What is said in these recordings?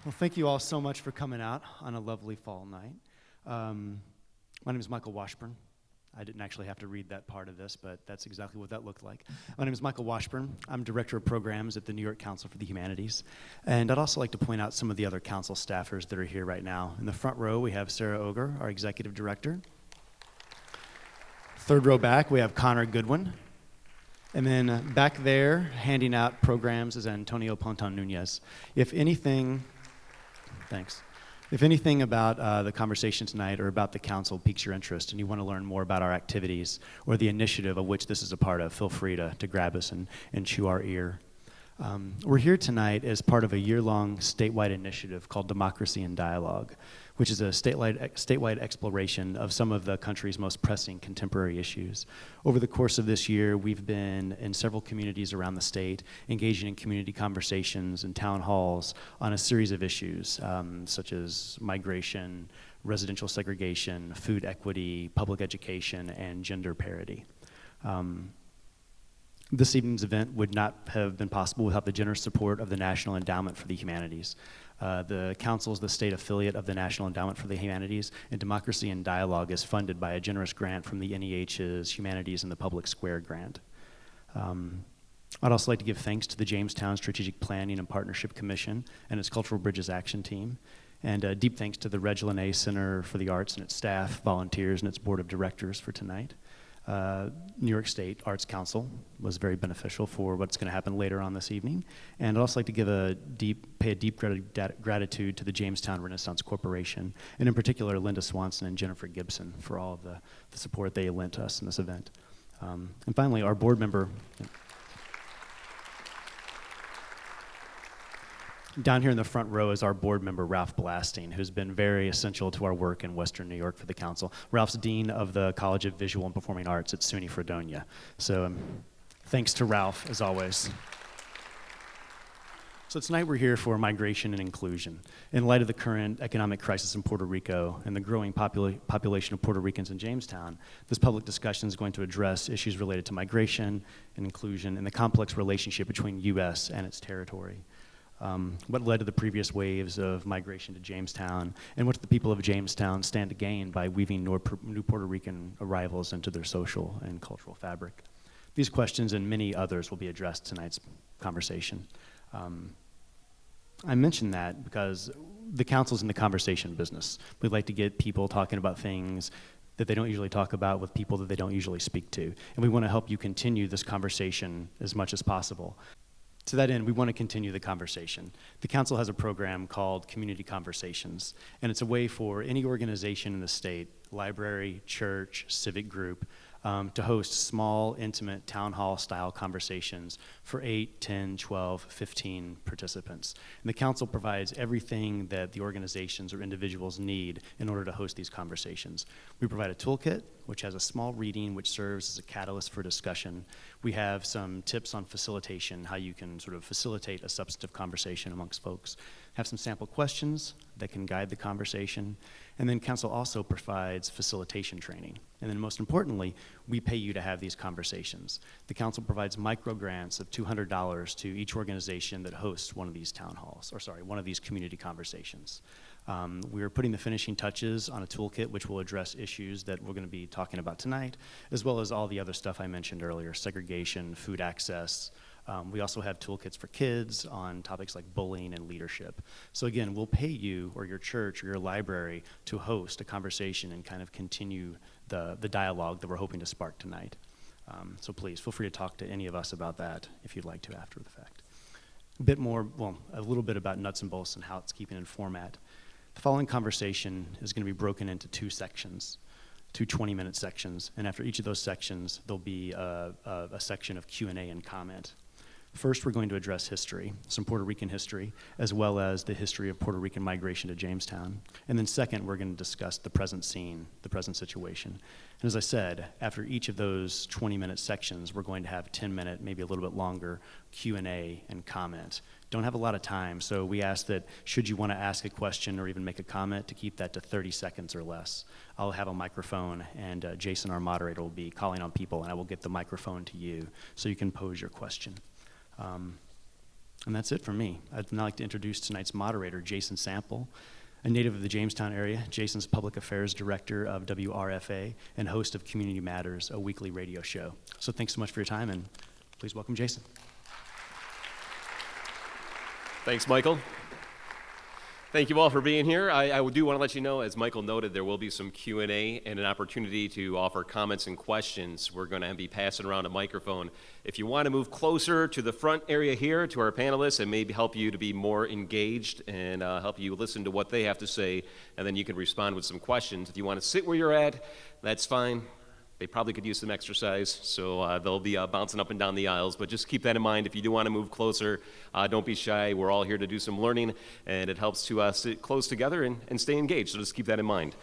Well, thank you all so much for coming out on a lovely fall night. My name is Michael Washburn. I didn't actually have to read that part of this, but that's exactly what that looked like. My name is Michael Washburn. I'm Director of Programs at the New York Council for the Humanities. And I'd also like to point out some of the other council staffers that are here right now. In the front row, we have Sarah Oger, our Executive Director. Third row back, we have Connor Goodwin. And then back there, handing out programs, is Antonio Ponton Nunez. If anything about the conversation tonight or about the council piques your interest and you want to learn more about our activities or the initiative of which this is a part of, feel free to grab us and chew our ear. We're here tonight as part of a year-long statewide initiative called Democracy and Dialogue, which is a statewide exploration of some of the country's most pressing contemporary issues. Over the course of this year, we've been in several communities around the state, engaging in community conversations and town halls on a series of issues, such as migration, residential segregation, food equity, public education, and gender parity. This evening's event would not have been possible without the generous support of the National Endowment for the Humanities. The Council is the state affiliate of the National Endowment for the Humanities, and Democracy and Dialogue is funded by a generous grant from the NEH's Humanities in the Public Square grant. I'd also like to give thanks to the Jamestown Strategic Planning and Partnership Commission and its Cultural Bridges Action Team, and deep thanks to the Reg Lene Center for the Arts and its staff, volunteers, and its board of directors for tonight. New York State Arts Council was very beneficial for what's going to happen later on this evening. And I'd also like to pay a deep gratitude to the Jamestown Renaissance Corporation, and in particular Linda Swanson and Jennifer Gibson for all of the support they lent us in this event. And finally, our board member, down here in the front row is our board member, Ralph Blasting, who's been very essential to our work in Western New York for the council. Ralph's Dean of the College of Visual and Performing Arts at SUNY Fredonia. So thanks to Ralph, as always. So tonight we're here for migration and inclusion. In light of the current economic crisis in Puerto Rico and the growing population of Puerto Ricans in Jamestown, this public discussion is going to address issues related to migration and inclusion and the complex relationship between U.S. and its territory. What led to the previous waves of migration to Jamestown, and what do the people of Jamestown stand to gain by weaving new Puerto Rican arrivals into their social and cultural fabric? These questions and many others will be addressed in tonight's conversation. I mention that because the council's in the conversation business. We'd like to get people talking about things that they don't usually talk about with people that they don't usually speak to. And we want to help you continue this conversation as much as possible. To that end, we want to continue the conversation. The council has a program called Community Conversations, and it's a way for any organization in the state, library, church, civic group, to host small, intimate, town hall-style conversations for 8, 10, 12, 15 participants. And the council provides everything that the organizations or individuals need in order to host these conversations. We provide a toolkit, which has a small reading which serves as a catalyst for discussion. We have some tips on facilitation, how you can sort of facilitate a substantive conversation amongst folks. Have some sample questions that can guide the conversation. And then council also provides facilitation training. And then most importantly, we pay you to have these conversations. The council provides micro grants of $200 to each organization that hosts one of these one of these community conversations. We are putting the finishing touches on a toolkit which will address issues that we're going to be talking about tonight, as well as all the other stuff I mentioned earlier, segregation, food access. We also have toolkits for kids on topics like bullying and leadership. So again, we'll pay you or your church or your library to host a conversation and kind of continue the dialogue that we're hoping to spark tonight. So please feel free to talk to any of us about that if you'd like to after the fact. A little bit about nuts and bolts and how it's keeping in format. The following conversation is going to be broken into two sections, two 20-minute sections, and after each of those sections, there'll be a section of Q&A and comment. First, we're going to address history, some Puerto Rican history, as well as the history of Puerto Rican migration to Jamestown. And then second, we're going to discuss the present scene, the present situation. And as I said, after each of those 20-minute sections, we're going to have 10-minute, maybe a little bit longer, Q&A and comment. Don't have a lot of time, so we ask that should you want to ask a question or even make a comment, to keep that to 30 seconds or less. I'll have a microphone, and Jason, our moderator, will be calling on people, and I will get the microphone to you so you can pose your question. And that's it for me. I'd now like to introduce tonight's moderator, Jason Sample, a native of the Jamestown area. Jason's Public Affairs Director of WRFA and host of Community Matters, a weekly radio show. So thanks so much for your time, and please welcome Jason. Thanks, Michael. Thank you all for being here. I do want to let you know, as Michael noted, there will be some Q&A and an opportunity to offer comments and questions. We're going to be passing around a microphone. If you want to move closer to the front area here, to our panelists, and maybe help you to be more engaged and help you listen to what they have to say, and then you can respond with some questions. If you want to sit where you're at, that's fine. They probably could use some exercise, so they'll be bouncing up and down the aisles. But just keep that in mind. If you do want to move closer, don't be shy. We're all here to do some learning, and it helps to sit close together and stay engaged. So just keep that in mind.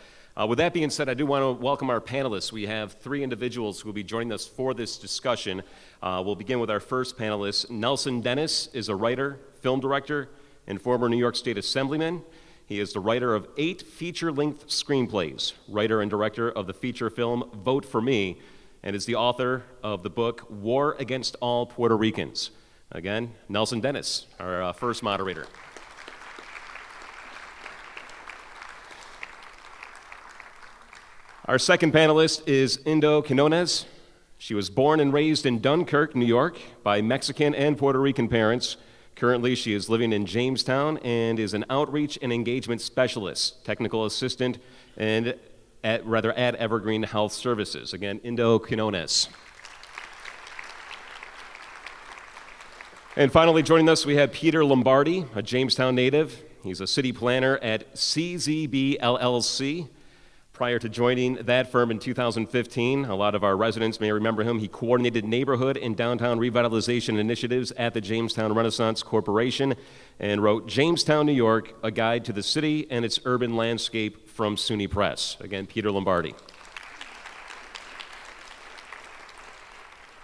With that being said, I do want to welcome our panelists. We have 3 individuals who will be joining us for this discussion. We'll begin with our first panelist. Nelson Denis is a writer, film director, and former New York State Assemblyman. He is the writer of 8 feature-length screenplays, writer and director of the feature film Vote for Me, and is the author of the book War Against All Puerto Ricans. Again, Nelson Denis, our first moderator. Our second panelist is Indo Quiñones. She was born and raised in Dunkirk, New York, by Mexican and Puerto Rican parents. Currently, she is living in Jamestown and is an outreach and engagement specialist, technical assistant, and at Evergreen Health Services. Again, Indo Quiñones. And finally, joining us, we have Peter Lombardi, a Jamestown native. He's a city planner at CZB LLC. Prior to joining that firm in 2015, a lot of our residents may remember him. He coordinated neighborhood and downtown revitalization initiatives at the Jamestown Renaissance Corporation and wrote Jamestown, New York, A Guide to the City and Its Urban Landscape from SUNY Press. Again, Peter Lombardi.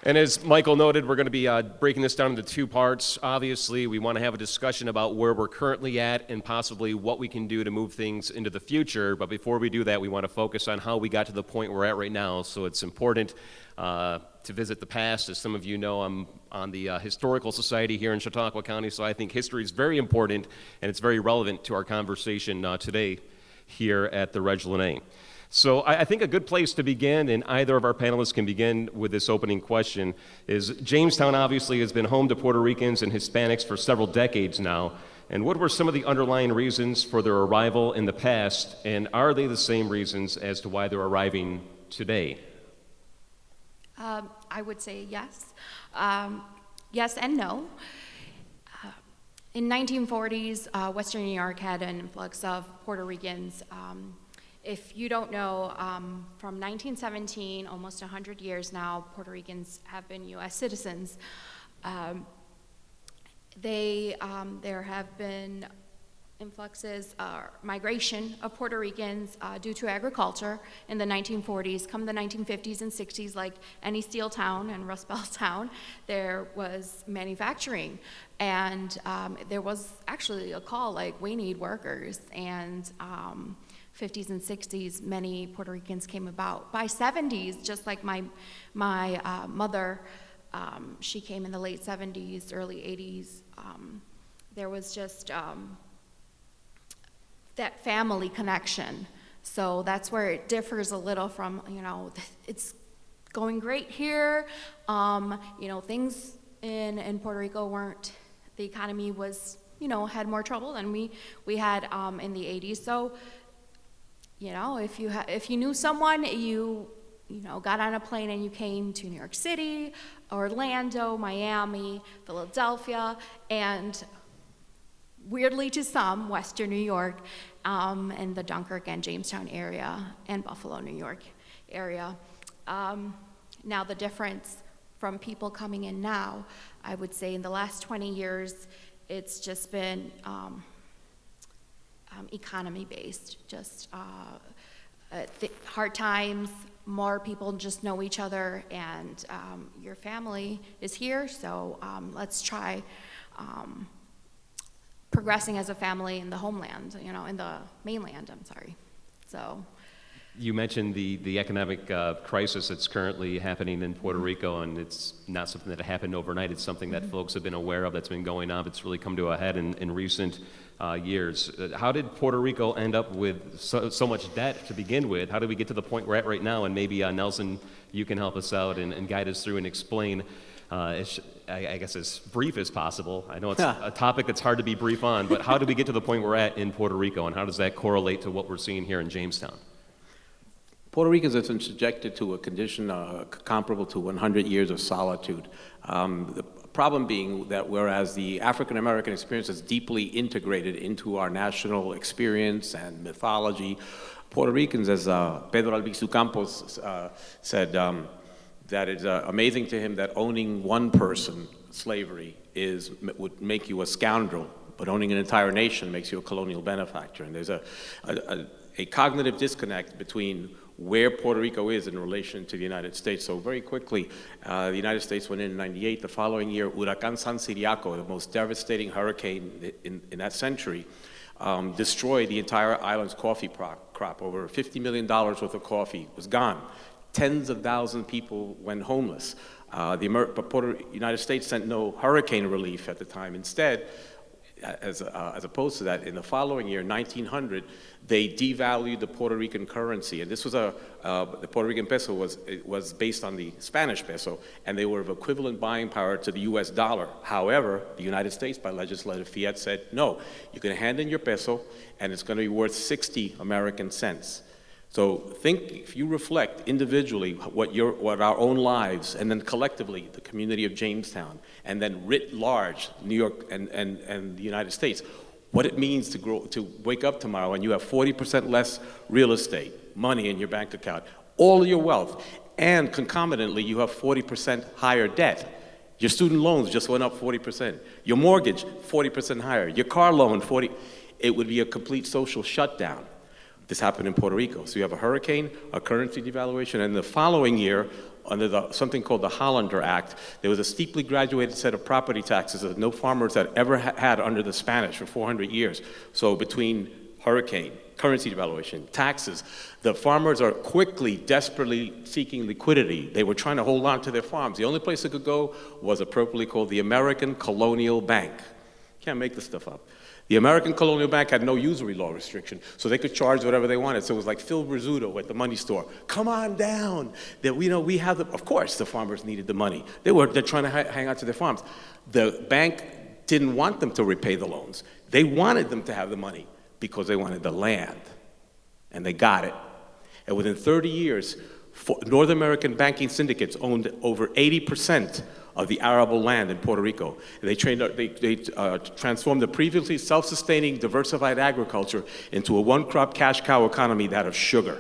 And as Michael noted, we're going to be breaking this down into 2 parts. Obviously, we want to have a discussion about where we're currently at and possibly what we can do to move things into the future. But before we do that, we want to focus on how we got to the point we're at right now. So it's important to visit the past. As some of you know, I'm on the Historical Society here in Chautauqua County, so I think history is very important and it's very relevant to our conversation today here at the Reg Lene. So I think a good place to begin, and either of our panelists can begin with this opening question, is Jamestown obviously has been home to Puerto Ricans and Hispanics for several decades now. And what were some of the underlying reasons for their arrival in the past, and are they the same reasons as to why they're arriving today? I would say yes. Yes and no. In 1940s, Western New York had an influx of Puerto Ricans. If you don't know, from 1917, almost 100 years now, Puerto Ricans have been U.S. citizens. There have been influxes, migration of Puerto Ricans due to agriculture in the 1940s. Come the 1950s and 60s, like any steel town and Rust Belt town, there was manufacturing. And there was actually a call like, we need workers. And 50s and 60s, many Puerto Ricans came about. By 70s, just like my mother, she came in the late 70s, early 80s. There was just that family connection. So that's where it differs a little from, it's going great here. Things in Puerto Rico the economy was, had more trouble than we had in the 80s. So, if you knew someone, you got on a plane and you came to New York City, Orlando, Miami, Philadelphia, and weirdly to some, Western New York, and the Dunkirk and Jamestown area, and Buffalo, New York area. Now the difference from people coming in now, I would say in the last 20 years, it's just been economy-based, just hard times, more people just know each other, and your family is here, so let's try progressing as a family in the homeland, in the mainland, I'm sorry. So You mentioned the economic crisis that's currently happening in Puerto Rico, and it's not something that happened overnight. It's something that folks have been aware of, that's been going on. It's really come to a head in recent years. How did Puerto Rico end up with so much debt to begin with? How did we get to the point we're at right now? And maybe, Nelson, you can help us out and guide us through and explain, I guess, as brief as possible. I know it's a topic that's hard to be brief on, but how did we get to the point we're at in Puerto Rico, and how does that correlate to what we're seeing here in Jamestown? Puerto Ricans have been subjected to a condition comparable to 100 years of solitude. The problem being that whereas the African American experience is deeply integrated into our national experience and mythology, Puerto Ricans, as Pedro Albizu Campos said, that it's amazing to him that owning one person, slavery, would make you a scoundrel, but owning an entire nation makes you a colonial benefactor. And there's a cognitive disconnect between where Puerto Rico is in relation to the United States. So very quickly, the United States went in 98. The following year, Huracán San Ciriaco, the most devastating hurricane in that century, destroyed the entire island's coffee crop. Over $50 million worth of coffee was gone. Tens of thousands of people went homeless. But United States sent no hurricane relief at the time. Instead, as opposed to that, in the following year, 1900, they devalued the Puerto Rican currency, and this was the Puerto Rican peso was based on the Spanish peso, and they were of equivalent buying power to the U.S. dollar. However, the United States, by legislative fiat, said, no, you're going to hand in your peso, and it's going to be worth 60 American cents. So think, if you reflect individually what our own lives, and then collectively the community of Jamestown, and then writ large New York and the United States, what it means to wake up tomorrow and you have 40% less real estate, money in your bank account, all of your wealth, and concomitantly you have 40% higher debt. Your student loans just went up 40%. Your mortgage, 40% higher. Your car loan, 40%. It would be a complete social shutdown. This happened in Puerto Rico. So you have a hurricane, a currency devaluation, and the following year, under something called the Hollander Act, there was a steeply graduated set of property taxes that no farmers had ever had under the Spanish for 400 years. So between hurricane, currency devaluation, taxes, the farmers are quickly, desperately seeking liquidity. They were trying to hold on to their farms. The only place they could go was appropriately called the American Colonial Bank. Can't make this stuff up. The American Colonial Bank had no usury law restriction, so they could charge whatever they wanted. So it was like Phil Rizzuto at the money store. Come on down. That we have of course the farmers needed the money. They're trying to hang on to their farms. The bank didn't want them to repay the loans. They wanted them to have the money because they wanted the land. And they got it. And within 30 years, North American banking syndicates owned over 80% of the arable land in Puerto Rico. They transformed the previously self-sustaining, diversified agriculture into a one-crop cash cow economy, that of sugar.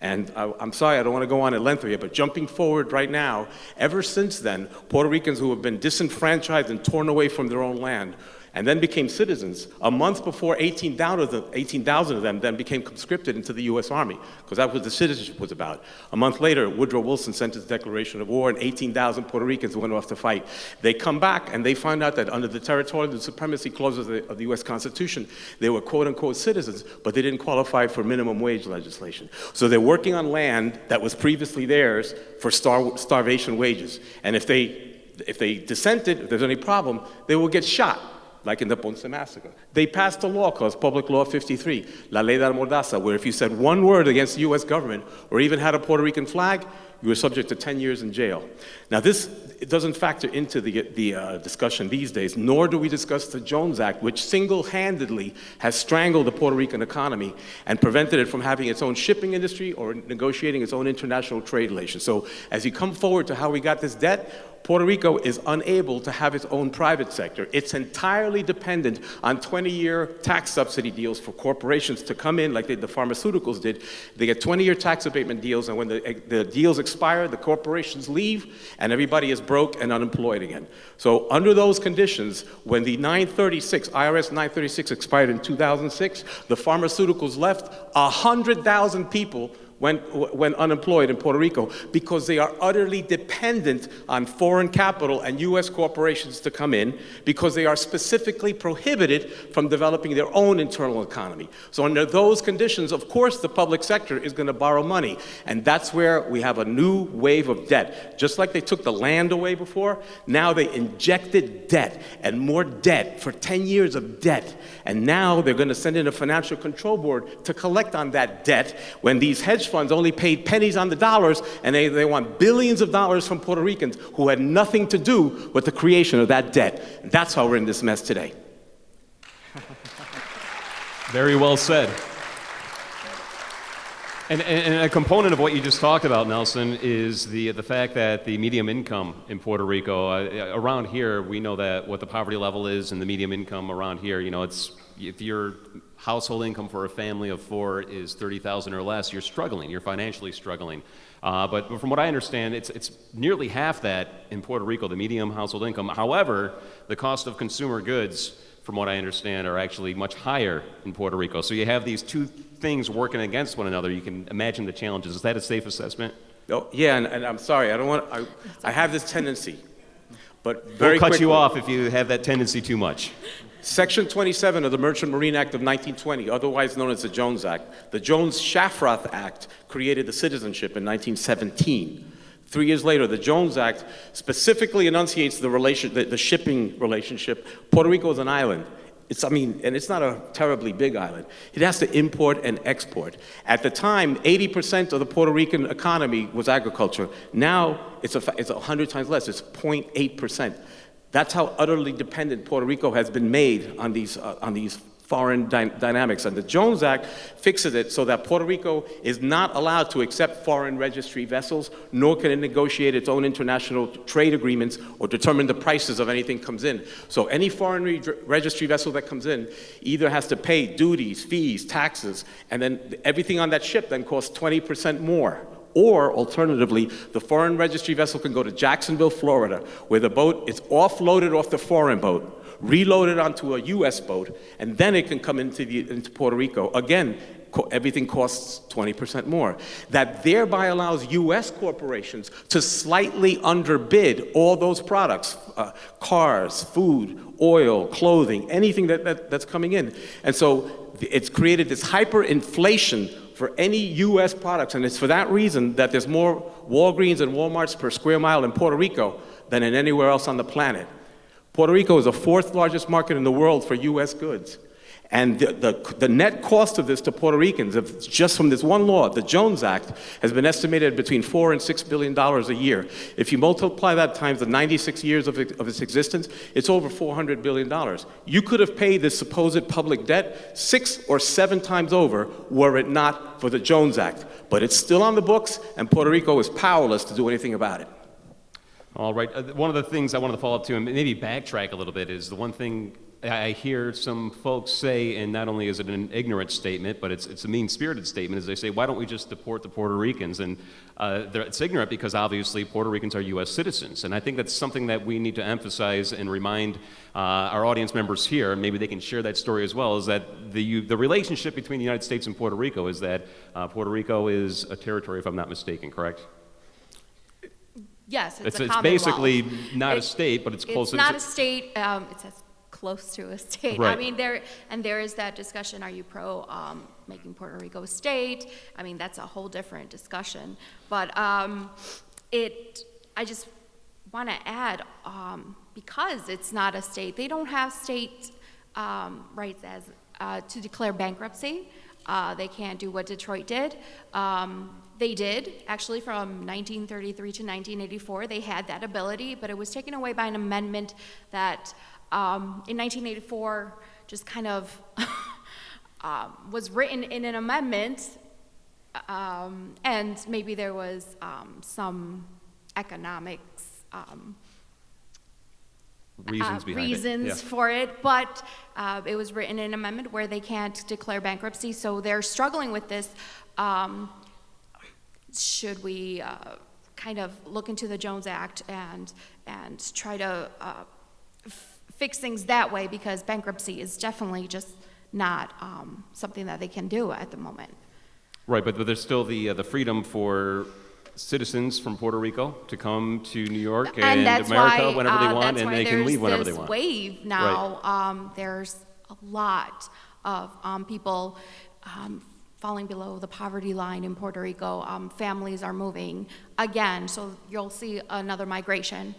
And I'm sorry, I don't want to go on at length here, but jumping forward right now, ever since then, Puerto Ricans who have been disenfranchised and torn away from their own land and then became citizens, a month before 18,000 of them then became conscripted into the U.S. Army, because that was what the citizenship was about. A month later, Woodrow Wilson sent his declaration of war, and 18,000 Puerto Ricans went off to fight. They come back, and they find out that under the territorial supremacy clauses of the U.S. Constitution, they were quote-unquote citizens, but they didn't qualify for minimum wage legislation. So they're working on land that was previously theirs for starvation wages. And if they dissented, if there's any problem, they will get shot, like in the Ponce Massacre. They passed a law called Public Law 53, La Ley de la Mordaza, where if you said one word against the U.S. government or even had a Puerto Rican flag, you were subject to 10 years in jail. Now it doesn't factor into the discussion these days, nor do we discuss the Jones Act, which single-handedly has strangled the Puerto Rican economy and prevented it from having its own shipping industry or negotiating its own international trade relations. So as you come forward to how we got this debt, Puerto Rico is unable to have its own private sector. It's entirely dependent on 20-year tax subsidy deals for corporations to come in, like the pharmaceuticals did. They get 20-year tax abatement deals, and when the deals expire, the corporations leave, and everybody is broke and unemployed again. So under those conditions, when the IRS 936 expired in 2006, the pharmaceuticals left 100,000 people when unemployed in Puerto Rico, because they are utterly dependent on foreign capital and U.S. corporations to come in, because they are specifically prohibited from developing their own internal economy. So under those conditions, of course, the public sector is going to borrow money. And that's where we have a new wave of debt. Just like they took the land away before, now they injected debt and more debt for 10 years of debt. And now they're going to send in a financial control board to collect on that debt when these hedge funds only paid pennies on the dollars, and they want billions of dollars from Puerto Ricans who had nothing to do with the creation of that debt. And that's how we're in this mess today. Very well said. And a component of what you just talked about, Nelson, is the fact that the medium income in Puerto Rico, around here, we know that what the poverty level is and the medium income around here, it's, if your household income for a family of 4 is $30,000 or less, you're struggling, you're financially struggling. But from what I understand, it's nearly half that in Puerto Rico, the medium household income. However, the cost of consumer goods, from what I understand, are actually much higher in Puerto Rico. So you have these two things working against one another. You can imagine the challenges. Is that a safe assessment? Oh, yeah, and I'm sorry, I have this tendency, but very We'll cut quickly, you off if you have that tendency too much. Section 27 of the Merchant Marine Act of 1920, otherwise known as the Jones Act. The Jones-Shafroth Act created the citizenship in 1917. 3 years later, the Jones Act specifically enunciates the shipping relationship. Puerto Rico is an island. And it's not a terribly big island. It has to import and export. At the time, 80% of the Puerto Rican economy was agriculture. Now, it's 100 times less. It's 0.8%. That's how utterly dependent Puerto Rico has been made on these foreign dynamics. And the Jones Act fixes it so that Puerto Rico is not allowed to accept foreign registry vessels, nor can it negotiate its own international trade agreements or determine the prices of anything comes in. So any foreign registry vessel that comes in either has to pay duties, fees, taxes, and then everything on that ship then costs 20% more. Or, alternatively, the foreign registry vessel can go to Jacksonville, Florida, where the boat is offloaded off the foreign boat, reloaded onto a U.S. boat, and then it can come into Puerto Rico. Again, everything costs 20% more. That thereby allows U.S. corporations to slightly underbid all those products, cars, food, oil, clothing, anything that's coming in. And so it's created this hyperinflation for any U.S. products, and it's for that reason that there's more Walgreens and Walmarts per square mile in Puerto Rico than in anywhere else on the planet. Puerto Rico is the 4th largest market in the world for U.S. goods. And the net cost of this to Puerto Ricans, just from this one law, the Jones Act, has been estimated between $4 and $6 billion a year. If you multiply that times the 96 years of its existence, it's over $400 billion. You could have paid this supposed public debt 6 or 7 times over were it not for the Jones Act. But it's still on the books, and Puerto Rico is powerless to do anything about it. All right. One of the things I wanted to follow up to, and maybe backtrack a little bit, is the one thing I hear some folks say, and not only is it an ignorant statement, but it's a mean-spirited statement, is they say, why don't we just deport the Puerto Ricans? And it's ignorant because obviously Puerto Ricans are U.S. citizens. And I think that's something that we need to emphasize and remind our audience members here, and maybe they can share that story as well, is that the relationship between the United States and Puerto Rico is that Puerto Rico is a territory, if I'm not mistaken, correct? Yes, it's a It's commonwealth. basically not a state, but it's close. It's not a state. It's as close to a state. Right. I mean, there is that discussion. Are you pro making Puerto Rico a state? I mean, that's a whole different discussion. But I just want to add, because it's not a state, they don't have state rights as to declare bankruptcy. They can't do what Detroit did. They did, actually, from 1933 to 1984. They had that ability, but it was taken away by an amendment that, in 1984, just kind of was written in an amendment, and maybe there was some economics reasons for it, but it was written in an amendment where they can't declare bankruptcy, so they're struggling with this. Should we kind of look into the Jones Act and try to fix things that way, because bankruptcy is definitely just not something that they can do at the moment. Right, but there's still the freedom for citizens from Puerto Rico to come to New York and that's America why, whenever they want, that's and why they can leave whenever they there's want. this wave now. There's a lot of people falling below the poverty line in Puerto Rico. Families are moving again, so you'll see another migration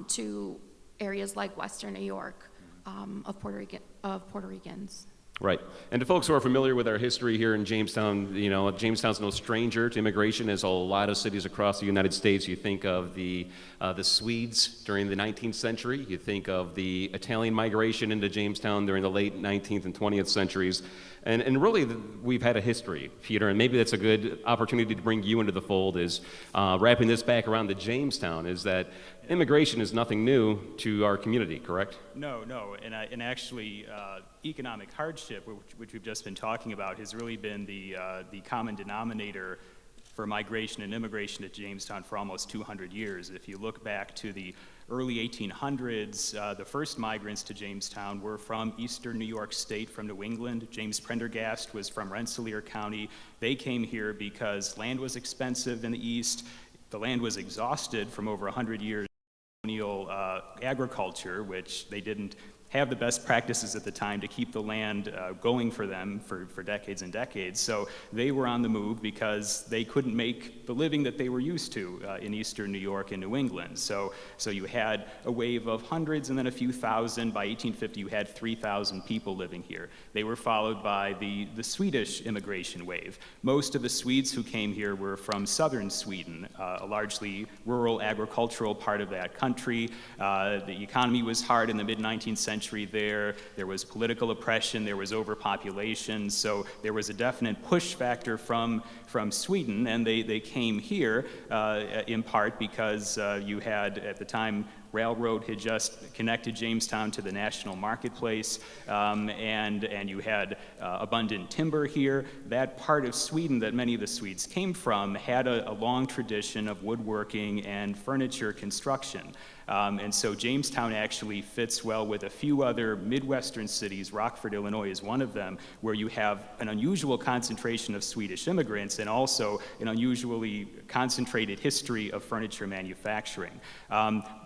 to areas like Western New York of Puerto Ricans. Right. And to folks who are familiar with our history here in Jamestown, you know, Jamestown's no stranger to immigration, as a lot of cities across the United States. You think of the Swedes during the 19th century. You think of the Italian migration into Jamestown during the late 19th and 20th centuries. And really, we've had a history, Peter, and maybe that's a good opportunity to bring you into the fold, is wrapping this back around to Jamestown, is that immigration is nothing new to our community, correct? No, and actually, economic hardship, which we've just been talking about, has really been the common denominator for migration and immigration to Jamestown for almost 200 years. If you look back to the early 1800s, the first migrants to Jamestown were from eastern New York State, from New England. James Prendergast was from Rensselaer County. They came here because land was expensive in the east. The land was exhausted from over 100 years of colonial agriculture, which they didn't have the best practices at the time to keep the land going for them for decades and decades. So they were on the move because they couldn't make the living that they were used to in eastern New York and New England. So you had a wave of hundreds and then a few thousand. By 1850, you had 3,000 people living here. They were followed by the Swedish immigration wave. Most of the Swedes who came here were from southern Sweden, a largely rural agricultural part of that country. The economy was hard in the mid-19th century there. There was political oppression, there was overpopulation, so there was a definite push factor from Sweden, and they came here in part because you had, at the time, railroad had just connected Jamestown to the national marketplace, and you had abundant timber here. That part of Sweden that many of the Swedes came from had a long tradition of woodworking and furniture construction. And so Jamestown actually fits well with a few other Midwestern cities. Rockford, Illinois is one of them, where you have an unusual concentration of Swedish immigrants and also an unusually concentrated history of furniture manufacturing.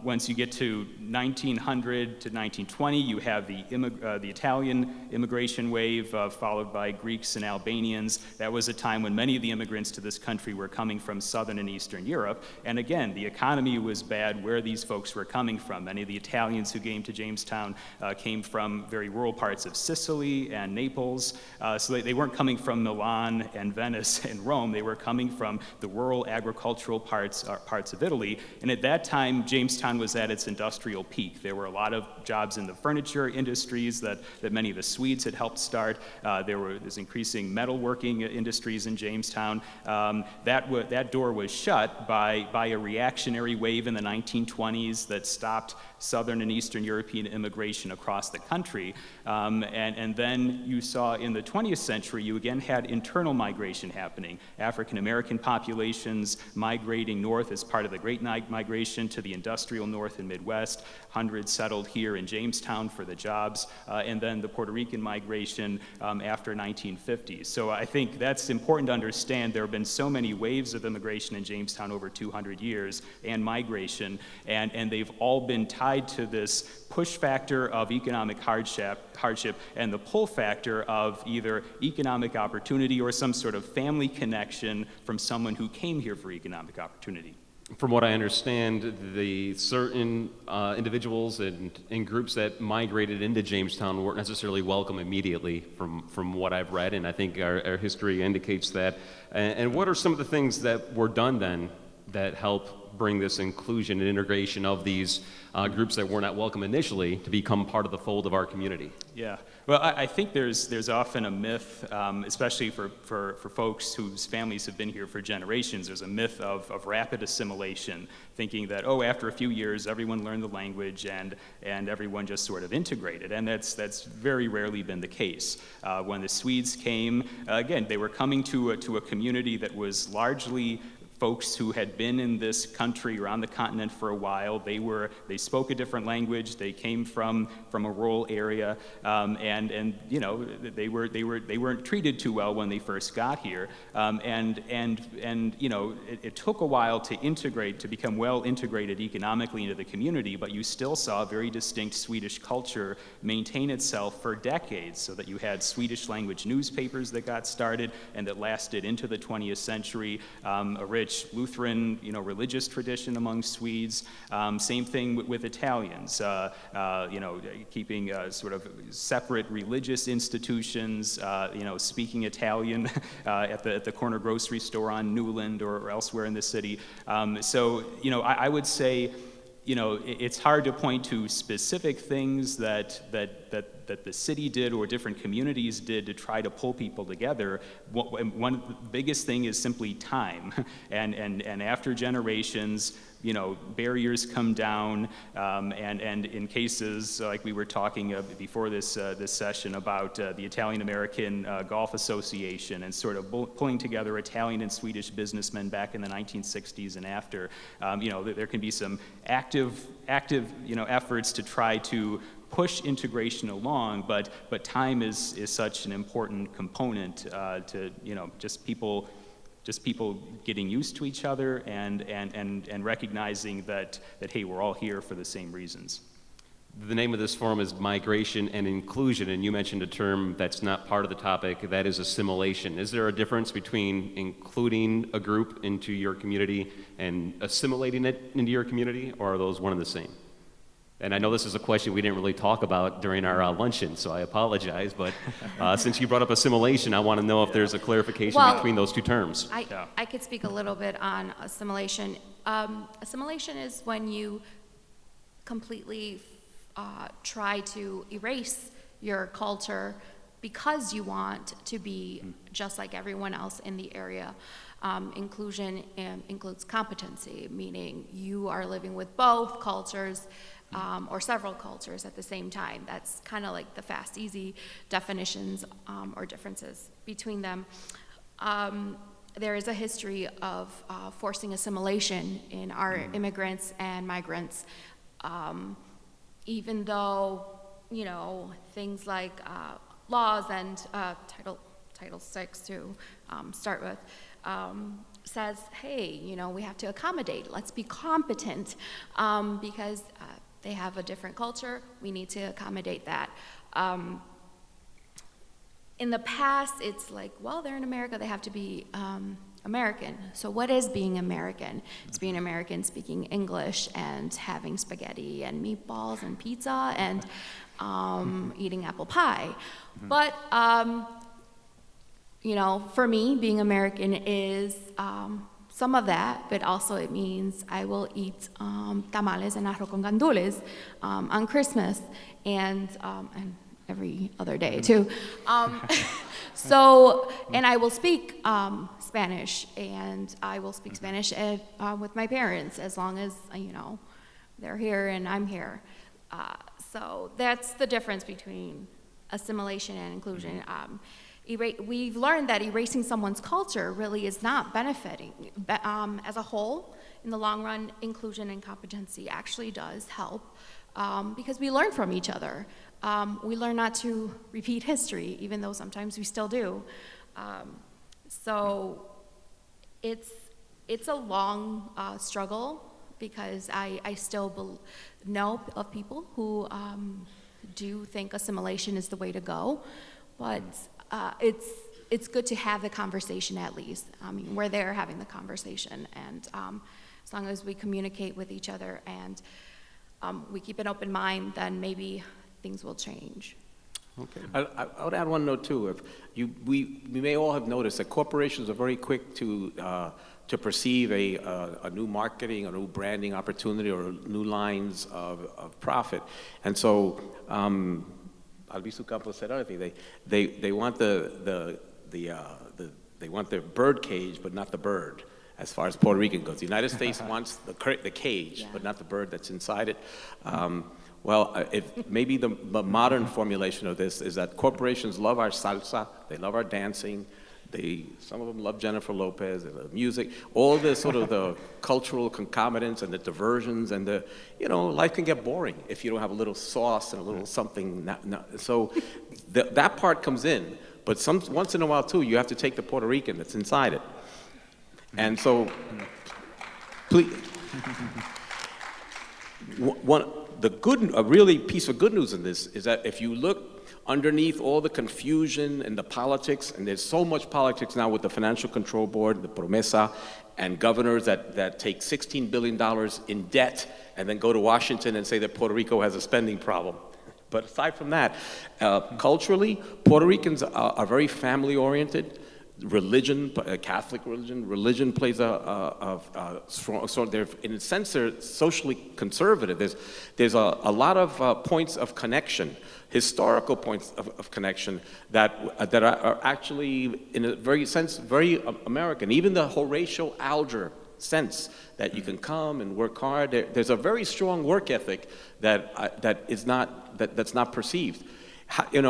Once you get to 1900 to 1920, you have the Italian immigration wave, followed by Greeks and Albanians. That was a time when many of the immigrants to this country were coming from Southern and Eastern Europe. And again, the economy was bad where these folks were coming from. Many of the Italians who came to Jamestown came from very rural parts of Sicily and Naples. So they weren't coming from Milan and Venice and Rome. They were coming from the rural agricultural parts of Italy. And at that time, Jamestown was at its industrial peak. There were a lot of jobs in the furniture industries that many of the Swedes had helped start. There's increasing metalworking industries in Jamestown. That door was shut by a reactionary wave in the 1920s that stopped Southern and Eastern European immigration across the country. And then you saw in the 20th century, you again had internal migration happening. African American populations migrating north as part of the Great Migration to the industrial north and Midwest. Hundreds settled here in Jamestown for the jobs. And then the Puerto Rican migration after 1950. So I think that's important to understand. There have been so many waves of immigration in Jamestown over 200 years and migration, and they've all been tied to this push factor of economic hardship and the pull factor of either economic opportunity or some sort of family connection from someone who came here for economic opportunity. From what I understand, the certain individuals and groups that migrated into Jamestown weren't necessarily welcome immediately from what I've read, and I think our history indicates that. And what are some of the things that were done then that help bring this inclusion and integration of these groups that were not welcome initially to become part of the fold of our community? Yeah, well, I think there's often a myth, especially for folks whose families have been here for generations. There's a myth of rapid assimilation, thinking that, after a few years, everyone learned the language and everyone just sort of integrated. And that's very rarely been the case. When the Swedes came, again, they were coming to a community that was largely folks who had been in this country or on the continent for a while. They spoke a different language. They came from a rural area, and you know, they weren't treated too well when they first got here. And you know, it took a while to integrate, to become well integrated economically into the community, but you still saw a very distinct Swedish culture maintain itself for decades, so that you had Swedish language newspapers that got started and that lasted into the 20th century, a rich Lutheran, you know, religious tradition among Swedes. Same thing with Italians, you know, keeping sort of separate religious institutions, you know, speaking Italian at the corner grocery store on Newland or elsewhere in the city. So, you know, I would say, you know, it's hard to point to specific things that the city did or different communities did to try to pull people together. One the biggest thing is simply time, and after generations, you know, barriers come down, and in cases like we were talking before this session about the Italian American Golf Association and sort of pulling together Italian and Swedish businessmen back in the 1960s and after, you know, there can be some active you know, efforts to try to push integration along, but time is such an important component to, you know, just people getting used to each other and recognizing that hey, we're all here for the same reasons. The name of this forum is Migration and Inclusion, and you mentioned a term that's not part of the topic, that is assimilation. Is there a difference between including a group into your community and assimilating it into your community, or are those one and the same? And I know this is a question we didn't really talk about during our luncheon, so I apologize, but since you brought up assimilation, I want to know if there's a clarification between those two terms. I could speak a little bit on assimilation. Assimilation is when you completely try to erase your culture because you want to be just like everyone else in the area. Inclusion includes competency, meaning you are living with both cultures or several cultures at the same time. That's kind of like the fast, easy definitions or differences between them. There is a history of forcing assimilation in our immigrants and migrants. Even though, you know, things like laws and Title VI to start with says, hey, you know, we have to accommodate. Let's be competent because they have a different culture. We need to accommodate that. In the past, it's like, well, they're in America. They have to be American. So what is being American? It's being American speaking English and having spaghetti and meatballs and pizza and eating apple pie. But, you know, for me, being American is some of that, but also it means I will eat tamales and arroz con gandules on Christmas and every other day too. So, and I will speak Spanish, and I will speak Spanish with my parents as long as, you know, they're here and I'm here. So that's the difference between assimilation and inclusion. We've learned that erasing someone's culture really is not benefiting. As a whole, in the long run, inclusion and competency actually does help because we learn from each other. We learn not to repeat history, even though sometimes we still do. So it's a long struggle because I still know of people who do think assimilation is the way to go, but it's good to have the conversation at least. I mean, we're there having the conversation, and as long as we communicate with each other and we keep an open mind, then maybe things will change. Okay. I would add one note too. We may all have noticed that corporations are very quick to perceive a new marketing, a new branding opportunity, or new lines of profit, and so Albizu Campos said anything. They want they want the bird cage, but not the bird. As far as Puerto Rican goes, the United States wants the cage, but not the bird that's inside it. Well, maybe the modern formulation of this is that corporations love our salsa, they love our dancing, Some of them love Jennifer Lopez, they love music, all the sort of the cultural concomitants and the diversions and life can get boring if you don't have a little sauce and a little something. So that part comes in, but once in a while too, you have to take the Puerto Rican that's inside it. And so, please, a really piece of good news in this is that if you look underneath all the confusion and the politics, and there's so much politics now with the Financial Control Board, the Promesa, and governors that take $16 billion in debt and then go to Washington and say that Puerto Rico has a spending problem. But aside from that, culturally, Puerto Ricans are very family-oriented. Religion, Catholic religion plays a strong, they're, in a sense, they're socially conservative. There's a lot of points of connection, historical points of connection that are actually, in a very American. Even the Horatio Alger sense that you can come and work hard. There's a very strong work ethic that's not perceived. You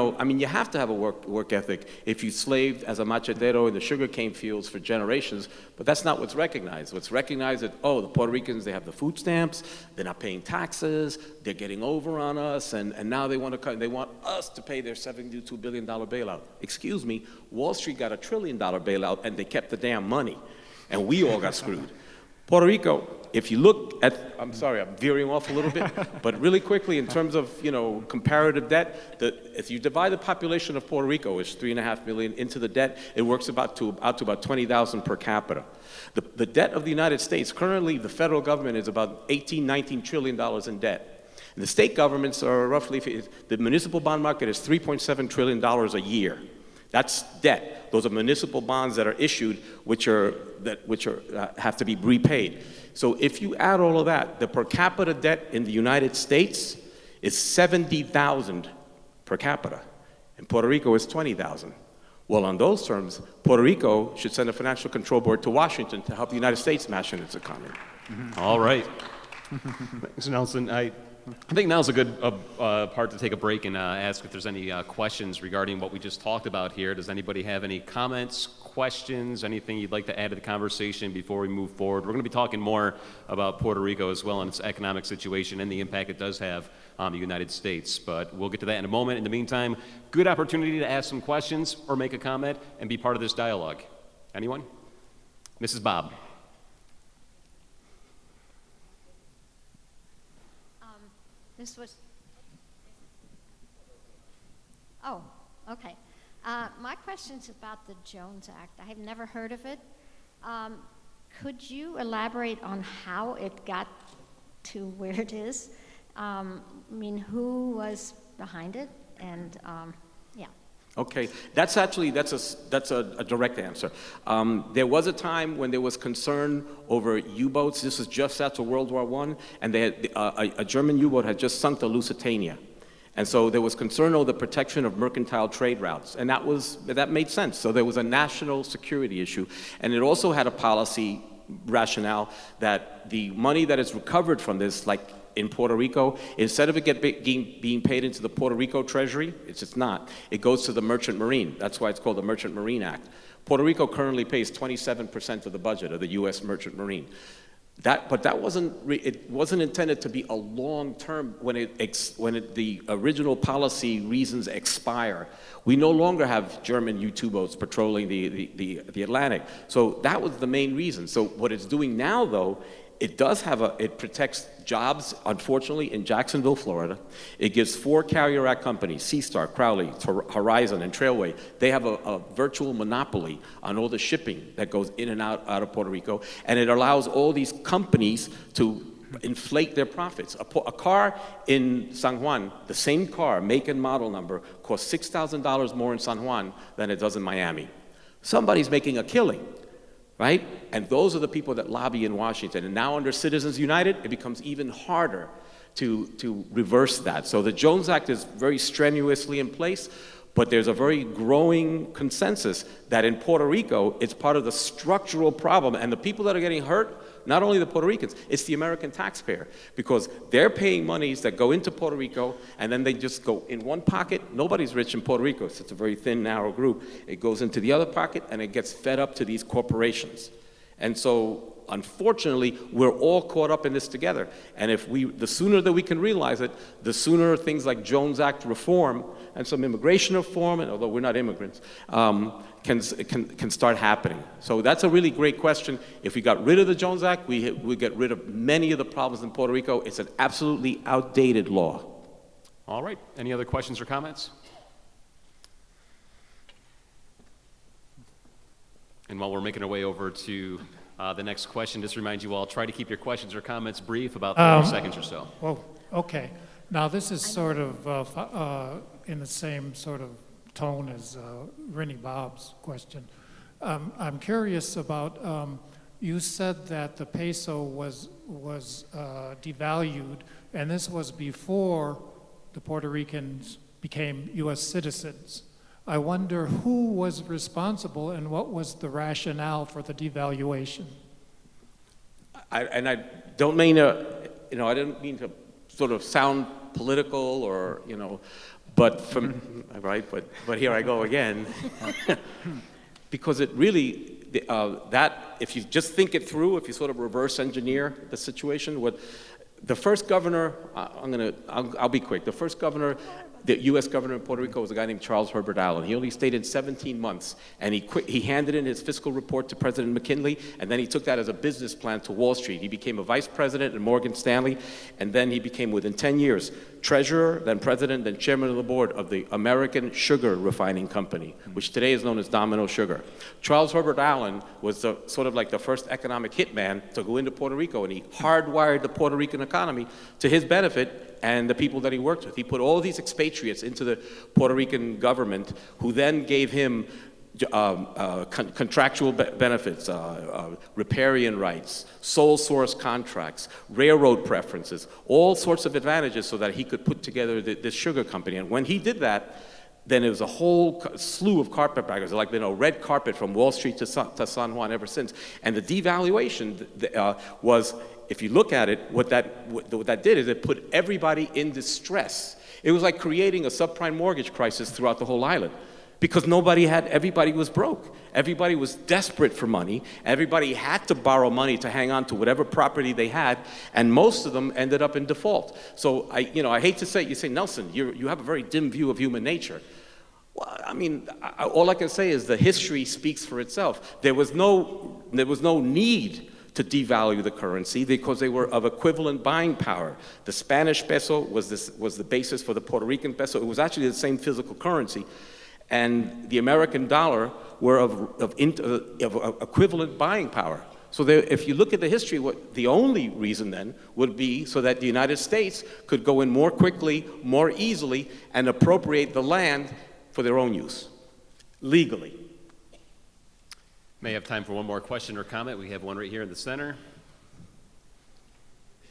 have to have a work ethic if you slaved as a machetero in the sugarcane fields for generations, but that's not what's recognized. What's recognized is, the Puerto Ricans, they have the food stamps, they're not paying taxes, they're getting over on us, and now they want us to pay their $72 billion bailout. Excuse me, Wall Street got $1 trillion bailout, and they kept the damn money, and we all got screwed. Puerto Rico, if you look at, I'm sorry, I'm veering off a little bit, but really quickly in terms of, comparative debt, if you divide the population of Puerto Rico, which is 3.5 million, into the debt, it works out to about 20,000 per capita. The debt of the United States, currently the federal government is about $19 trillion in debt. And the state governments are roughly, the municipal bond market is $3.7 trillion a year. That's debt. Those are municipal bonds that are issued, which have to be repaid. So if you add all of that, the per capita debt in the United States is 70,000 per capita. In Puerto Rico, it's 20,000. Well, on those terms, Puerto Rico should send a financial control board to Washington to help the United States match in its economy. Mm-hmm. All right. Thanks, Nelson. I think now's a good part to take a break and ask if there's any questions regarding what we just talked about here. Does anybody have any comments, questions, anything you'd like to add to the conversation before we move forward? We're going to be talking more about Puerto Rico as well and its economic situation and the impact it does have on the United States. But we'll get to that in a moment. In the meantime, good opportunity to ask some questions or make a comment and be part of this dialogue. Anyone? Mrs. Bob. This was, okay. My question's about the Jones Act. I have never heard of it. Could you elaborate on how it got to where it is? Who was behind it? And, yeah. Okay, that's a direct answer. There was a time when there was concern over U-boats. This was just after World War I, and they had, a German U-boat had just sunk the Lusitania. And so there was concern over the protection of mercantile trade routes, and that made sense. So there was a national security issue, and it also had a policy rationale that the money that is recovered from this, like in Puerto Rico, instead of it being paid into the Puerto Rico Treasury, it's just not. It goes to the Merchant Marine. That's why it's called the Merchant Marine Act. Puerto Rico currently pays 27% of the budget of the U.S. Merchant Marine. But that wasn't intended to be a long-term. When the original policy reasons expire, we no longer have German U-2 boats patrolling the Atlantic. So that was the main reason. So what it's doing now, though, it protects jobs, unfortunately, in Jacksonville, Florida. It gives 4 Carrier Act companies, Seastar, Crowley, Horizon, and Trailway. They have a virtual monopoly on all the shipping that goes in and out of Puerto Rico, and it allows all these companies to inflate their profits. A car in San Juan, the same car, make and model number, costs $6,000 more in San Juan than it does in Miami. Somebody's making a killing. Right? And those are the people that lobby in Washington. And now under Citizens United, it becomes even harder to reverse that. So the Jones Act is very strenuously in place, but there's a very growing consensus that in Puerto Rico, it's part of the structural problem. And the people that are getting hurt, not only the Puerto Ricans, it's the American taxpayer, because they're paying monies that go into Puerto Rico, and then they just go in one pocket. Nobody's rich in Puerto Rico. It's a very thin, narrow group. It goes into the other pocket, and it gets fed up to these corporations. And so, unfortunately, we're all caught up in this together. And the sooner that we can realize it, the sooner things like Jones Act reform and some immigration reform, and although we're not immigrants, can start happening. So that's a really great question. If we got rid of the Jones Act, we get rid of many of the problems in Puerto Rico. It's an absolutely outdated law. All right. Any other questions or comments? And while we're making our way over to the next question, just remind you all, try to keep your questions or comments brief, about 30 seconds or so. Well, okay. Now, this is sort of in the same sort of tone as Rennie Bob's question. I'm curious about, you said that the peso was devalued, and this was before the Puerto Ricans became U.S. citizens. I wonder who was responsible and what was the rationale for the devaluation? I don't mean to, I didn't mean to sort of sound political or, but from, right, but here I go again. Because it really, that, if you just think it through, if you sort of reverse engineer the situation, the first governor, I'll be quick, the first governor, the U.S. governor of Puerto Rico was a guy named Charles Herbert Allen. He only stayed in 17 months, and he handed in his fiscal report to President McKinley, and then he took that as a business plan to Wall Street. He became a vice president at Morgan Stanley, and then he became, within 10 years, treasurer, then president, then chairman of the board of the American Sugar Refining Company, which today is known as Domino Sugar. Charles Herbert Allen was sort of like the first economic hitman to go into Puerto Rico, and he hardwired the Puerto Rican economy to his benefit and the people that he worked with. He put all these expatriates into the Puerto Rican government, who then gave him contractual benefits, riparian rights, sole source contracts, railroad preferences, all sorts of advantages so that he could put together this sugar company. And when he did that, then it was a whole slew of carpetbaggers, like been a red carpet from Wall Street to San Juan ever since. And the devaluation was, if you look at it, what that did is it put everybody in distress. It was like creating a subprime mortgage crisis throughout the whole island, because everybody was broke. Everybody was desperate for money. Everybody had to borrow money to hang on to whatever property they had, and most of them ended up in default. So I hate to say, you say, Nelson, you have a very dim view of human nature. Well, I mean, all I can say is the history speaks for itself. There was no need to devalue the currency because they were of equivalent buying power. The Spanish peso was the basis for the Puerto Rican peso. It was actually the same physical currency. And the American dollar were of equivalent buying power. So if you look at the history, the only reason then would be so that the United States could go in more quickly, more easily, and appropriate the land for their own use, legally. May have time for one more question or comment. We have one right here in the center.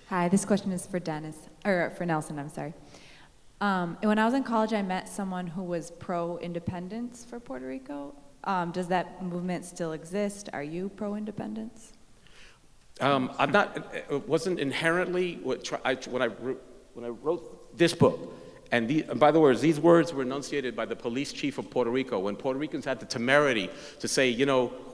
Hi, this question is for Denis, or for Nelson, I'm sorry. When I was in college, I met someone who was pro-independence for Puerto Rico. Does that movement still exist? Are you pro-independence? I'm not. It wasn't inherently when I wrote this book. And by the way, these words were enunciated by the police chief of Puerto Rico when Puerto Ricans had the temerity to say,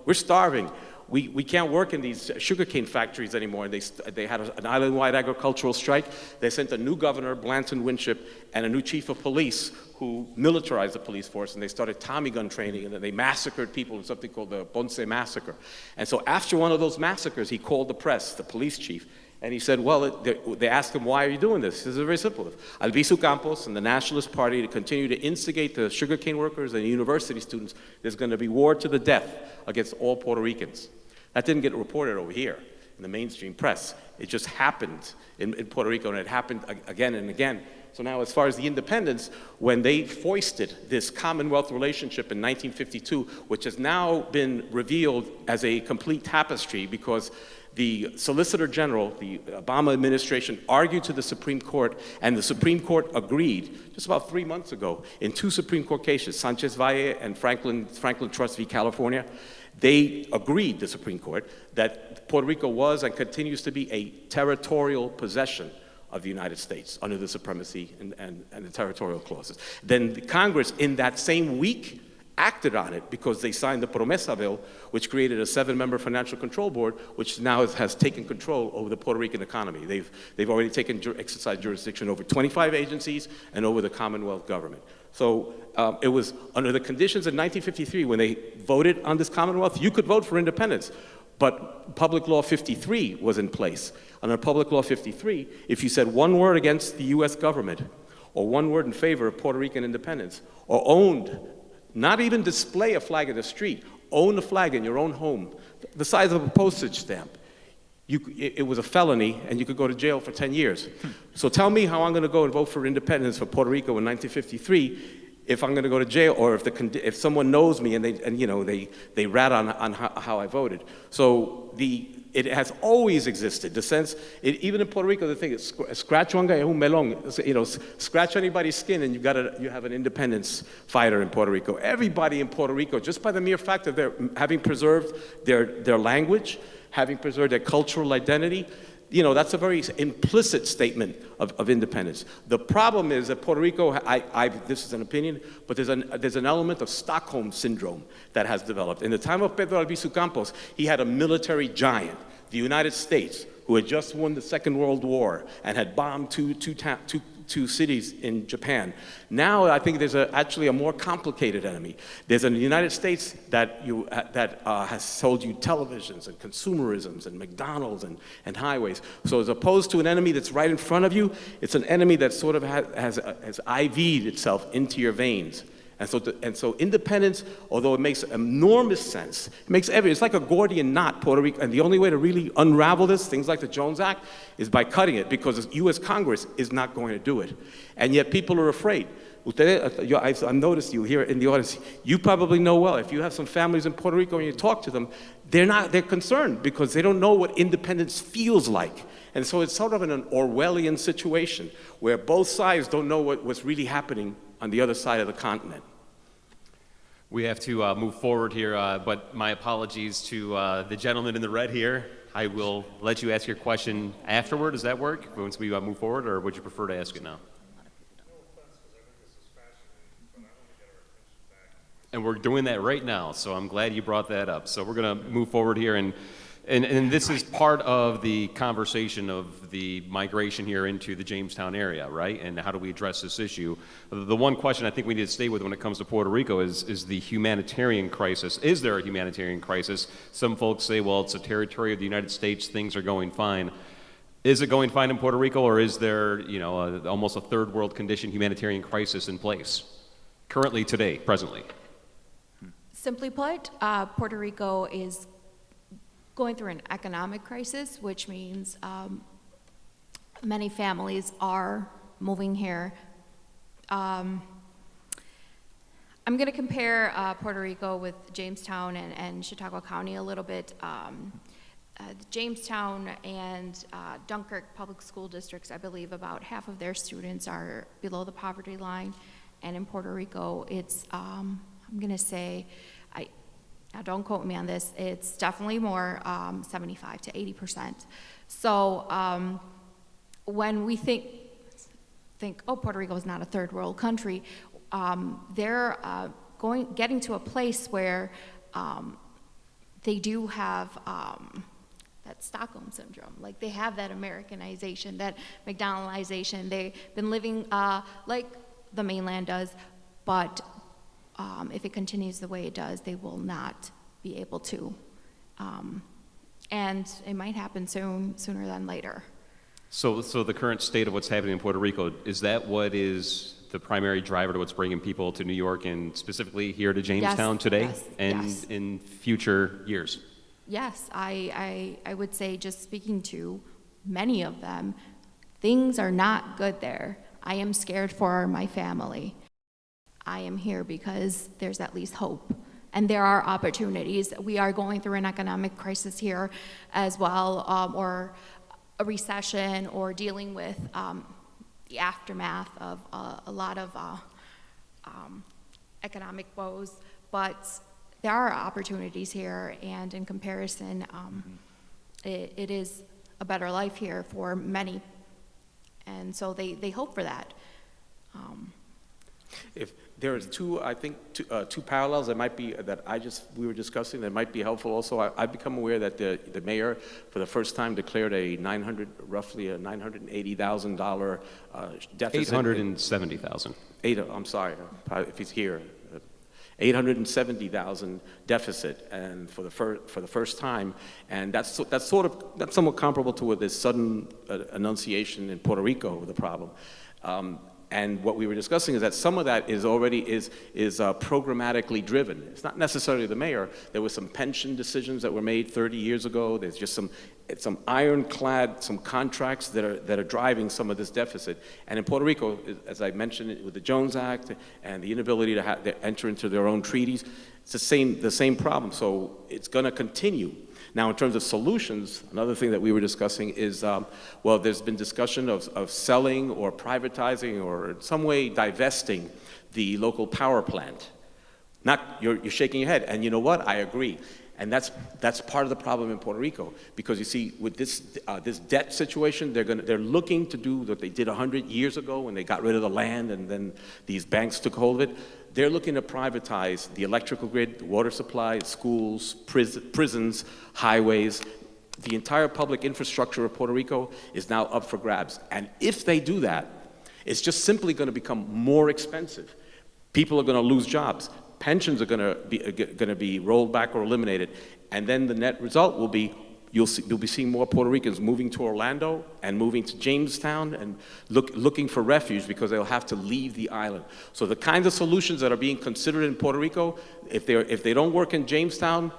we're starving. We can't work in these sugarcane factories anymore. And they had an island-wide agricultural strike. They sent a new governor, Blanton Winship, and a new chief of police who militarized the police force, and they started Tommy gun training, and then they massacred people in something called the Ponce Massacre. And so after one of those massacres, he called the press, the police chief, and he said, they asked him, why are you doing this? He says, it's very simple. If Albizu Campos and the Nationalist Party to continue to instigate the sugarcane workers and university students, there's going to be war to the death against all Puerto Ricans. That didn't get reported over here in the mainstream press. It just happened in Puerto Rico, and it happened again and again. So now, as far as the independence, when they foisted this Commonwealth relationship in 1952, which has now been revealed as a complete tapestry because the Solicitor General, the Obama administration, argued to the Supreme Court, and the Supreme Court agreed just about 3 months ago in two Supreme Court cases, Sanchez Valle and Franklin Trust v. California. They agreed, the Supreme Court, that Puerto Rico was and continues to be a territorial possession of the United States under the supremacy and the territorial clauses. Then the Congress, in that same week, acted on it because they signed the Promesa Bill, which created a 7-member financial control board, which now has taken control over the Puerto Rican economy. They've already exercised jurisdiction over 25 agencies and over the Commonwealth government. So it was under the conditions in 1953 when they voted on this Commonwealth, you could vote for independence. But Public Law 53 was in place. Under Public Law 53, if you said one word against the US government, or one word in favor of Puerto Rican independence, or owned, not even display a flag in the street, own a flag in your own home, the size of a postage stamp, it was a felony and you could go to jail for 10 years. So tell me how I'm gonna go and vote for independence for Puerto Rico in 1953 if I'm gonna go to jail, or if someone knows me and they rat on how I voted. So it has always existed. The sense, even in Puerto Rico, the thing is, scratch one guy, un melón, scratch anybody's skin, and you have an independence fighter in Puerto Rico. Everybody in Puerto Rico, just by the mere fact of their having preserved their language, having preserved their cultural identity, that's a very implicit statement of independence. The problem is that Puerto Rico, this is an opinion, but there's an element of Stockholm syndrome that has developed. In the time of Pedro Albizu Campos, he had a military giant, the United States, who had just won the Second World War and had bombed two cities in Japan. Now I think there's actually a more complicated enemy. There's a United States that has sold you televisions and consumerisms and McDonald's and highways. So as opposed to an enemy that's right in front of you, it's an enemy that sort of has IV'd itself into your veins. And so independence, although it makes enormous sense, it's like a Gordian knot, Puerto Rico, and the only way to really unravel this, things like the Jones Act, is by cutting it, because the US Congress is not going to do it. And yet people are afraid. I've noticed you here in the audience, you probably know well, if you have some families in Puerto Rico and you talk to them, they're concerned because they don't know what independence feels like. And so it's sort of an Orwellian situation where both sides don't know what's really happening on the other side of the continent. We have to move forward here, but my apologies to the gentleman in the red here. I will let you ask your question afterward. Does that work? Once we move forward, or would you prefer to ask it now? And we're doing that right now, so I'm glad you brought that up. So we're going to move forward here, and this is part of the conversation of the migration here into the Jamestown area, right? And how do we address this issue? The one question I think we need to stay with when it comes to Puerto Rico is the humanitarian crisis. Is there a humanitarian crisis? Some folks say, well, it's a territory of the United States, things are going fine. Is it going fine in Puerto Rico, or is there, almost a third world condition humanitarian crisis in place currently, today, presently? Simply put, Puerto Rico is going through an economic crisis, which means many families are moving here. I'm going to compare Puerto Rico with Jamestown and Chautauqua County a little bit. Jamestown and Dunkirk public school districts, I believe about half of their students are below the poverty line. And in Puerto Rico, it's, I'm going to say, now don't quote me on this, it's definitely more 75 to 80%. So when we think, oh, Puerto Rico is not a third world country, they're getting to a place where they do have that Stockholm syndrome. Like they have that Americanization, that McDonaldization. They've been living like the mainland does, but if it continues the way it does, they will not be able to. And it might happen sooner than later. So the current state of what's happening in Puerto Rico, is that what is the primary driver to what's bringing people to New York and specifically here to Jamestown today and in future years? Yes, I would say, just speaking to many of them, things are not good there. I am scared for my family. I am here because there's at least hope. And there are opportunities. We are going through an economic crisis here as well, or a recession, or dealing with the aftermath of a lot of economic woes. But there are opportunities here, and in comparison, it is a better life here for many. And so they hope for that. If there is two parallels that might be, we were discussing that might be helpful also. I've become aware that the mayor, for the first time, declared roughly a $980,000 deficit. $870,000. I'm sorry, if he's here. $870,000 deficit, and for the first time, and that's somewhat comparable to this sudden annunciation in Puerto Rico of the problem. And what we were discussing is that some of that is already programmatically driven. It's not necessarily the mayor. There were some pension decisions that were made 30 years ago. There's just some ironclad, some contracts that are driving some of this deficit. And in Puerto Rico, as I mentioned, with the Jones Act and the inability to enter into their own treaties, it's the same problem. So it's going to continue. Now, in terms of solutions, another thing that we were discussing is, there's been discussion of selling or privatizing or in some way divesting the local power plant. You're shaking your head, and you know what? I agree. And that's part of the problem in Puerto Rico, because you see, with this debt situation, they're looking to do what they did 100 years ago when they got rid of the land and then these banks took hold of it. They're looking to privatize the electrical grid, the water supply, schools, prisons, highways. The entire public infrastructure of Puerto Rico is now up for grabs. And if they do that, it's just simply going to become more expensive. People are going to lose jobs. Pensions are going to be rolled back or eliminated. And then the net result will be you'll be seeing more Puerto Ricans moving to Orlando and moving to Jamestown and looking for refuge because they'll have to leave the island. So the kinds of solutions that are being considered in Puerto Rico, if they don't work in Jamestown,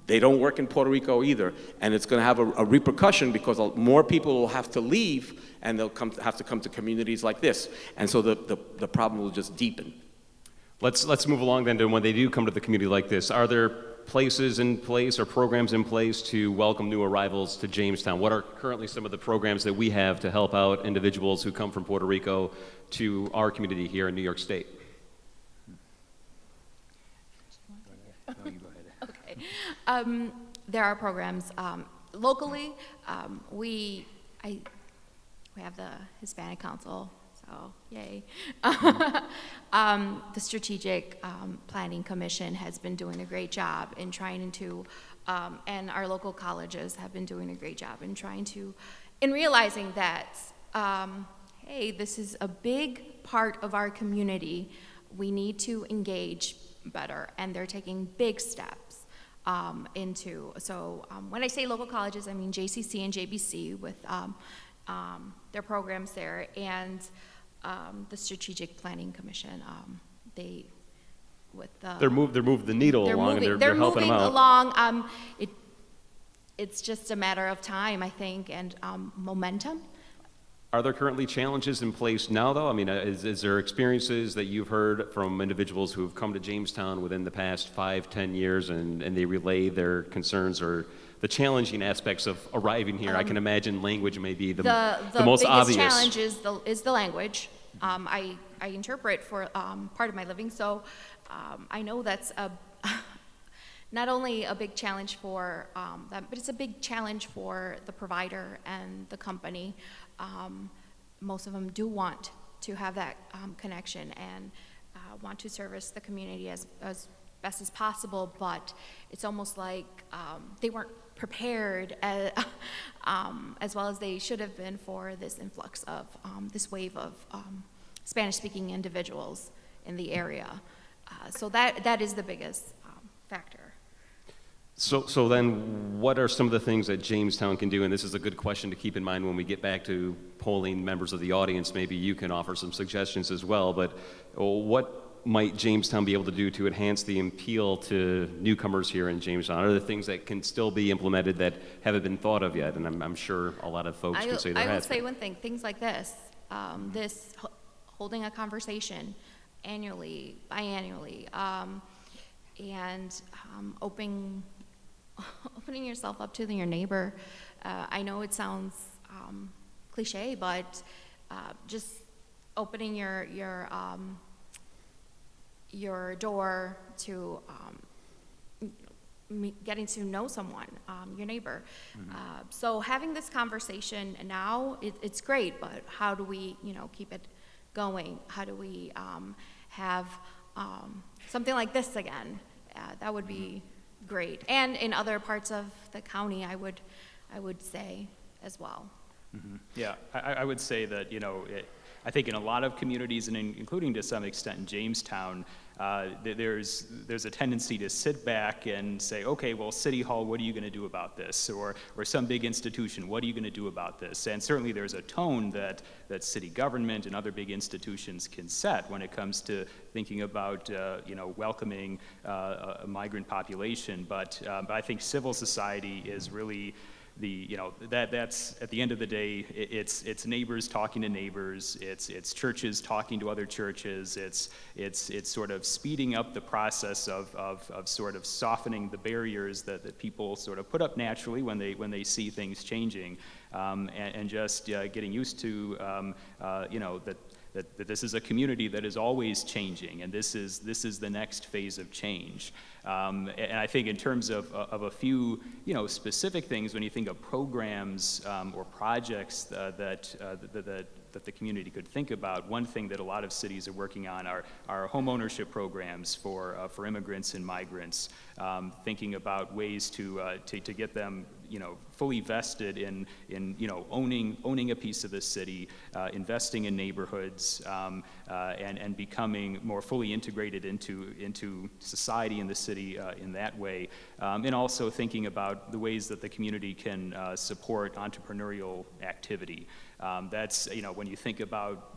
they don't work in Puerto Rico either. And it's going to have a repercussion because more people will have to leave and they'll have to come to communities like this. And so the problem will just deepen. Let's move along then to when they do come to the community like this. Are there places in place or programs in place to welcome new arrivals to Jamestown? What are currently some of the programs that we have to help out individuals who come from Puerto Rico to our community here in New York State? Okay. There are programs locally. We have the Hispanic Council. So, yay. The Strategic Planning Commission has been doing a great job in trying to, and our local colleges have been doing a great job in realizing that, hey, this is a big part of our community. We need to engage better, and they're taking big steps when I say local colleges, I mean JCC and JBC with their programs there, and the Strategic Planning Commission. They're moving the needle along, and they're helping them out. Along. It's just a matter of time, I think, and momentum. Are there currently challenges in place now, though? I mean, is there experiences that you've heard from individuals who have come to Jamestown within the past 5-10 years, and they relay their concerns or the challenging aspects of arriving here? I can imagine language may be the most obvious. The biggest challenge is the language. I interpret for part of my living, so I know that's not only a big challenge for them, but it's a big challenge for the provider and the company. Most of them do want to have that connection and want to service the community as best as possible, but it's almost like they weren't prepared as well as they should have been for this influx of this wave of Spanish-speaking individuals in the area. So that is the biggest factor. So then, what are some of the things that Jamestown can do? And this is a good question to keep in mind when we get back to polling members of the audience. Maybe you can offer some suggestions as well. But what might Jamestown be able to do to enhance the appeal to newcomers here in Jamestown? Are there things that can still be implemented that haven't been thought of yet? And I'm sure a lot of folks could say there has. I would say one thing, things like this, holding a conversation annually, biannually, and opening yourself up to your neighbor. I know it sounds cliche, but just opening your door to getting to know someone, your neighbor. So having this conversation now, it's great, but how do we, keep it going? How do we have something like this again? That would be great. And in other parts of the county, I would say as well. Yeah, I would say that, I think in a lot of communities, and including to some extent in Jamestown, there's a tendency to sit back and say, okay, well, City Hall, what are you going to do about this? Or some big institution, what are you going to do about this? And certainly there's a tone that city government and other big institutions can set when it comes to thinking about, welcoming a migrant population. But I think civil society is really that's at the end of the day, it's neighbors talking to neighbors, it's churches talking to other churches, it's sort of speeding up the process of sort of softening the barriers that people sort of put up naturally when they see things changing, and just getting used to that this is a community that is always changing, and this is the next phase of change. And I think in terms of a few specific things, when you think of programs or projects that the community could think about, one thing that a lot of cities are working on are home ownership programs for immigrants and migrants, thinking about ways to get them fully vested in owning a piece of the city, investing in neighborhoods, and becoming more fully integrated into society in the city in that way, and also thinking about the ways that the community can support entrepreneurial activity. That's when you think about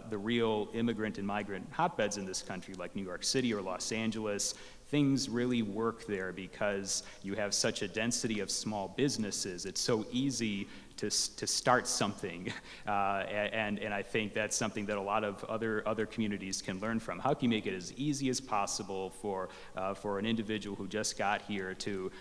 the real immigrant and migrant hotbeds in this country, like New York City or Los Angeles, things really work there because you have such a density of small businesses. It's so easy to start something, and I think that's something that a lot of other communities can learn from. How can you make it as easy as possible for an individual who just got here to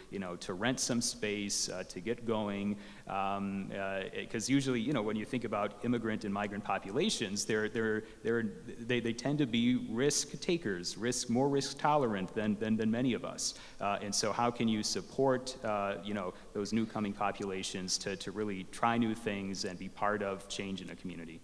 rent some space, to get going? Because usually, when you think about immigrant and migrant populations, they tend to be risk takers, more risk tolerant than many of us. And so, how can you support those new coming populations to really try new things and be part of change in a community?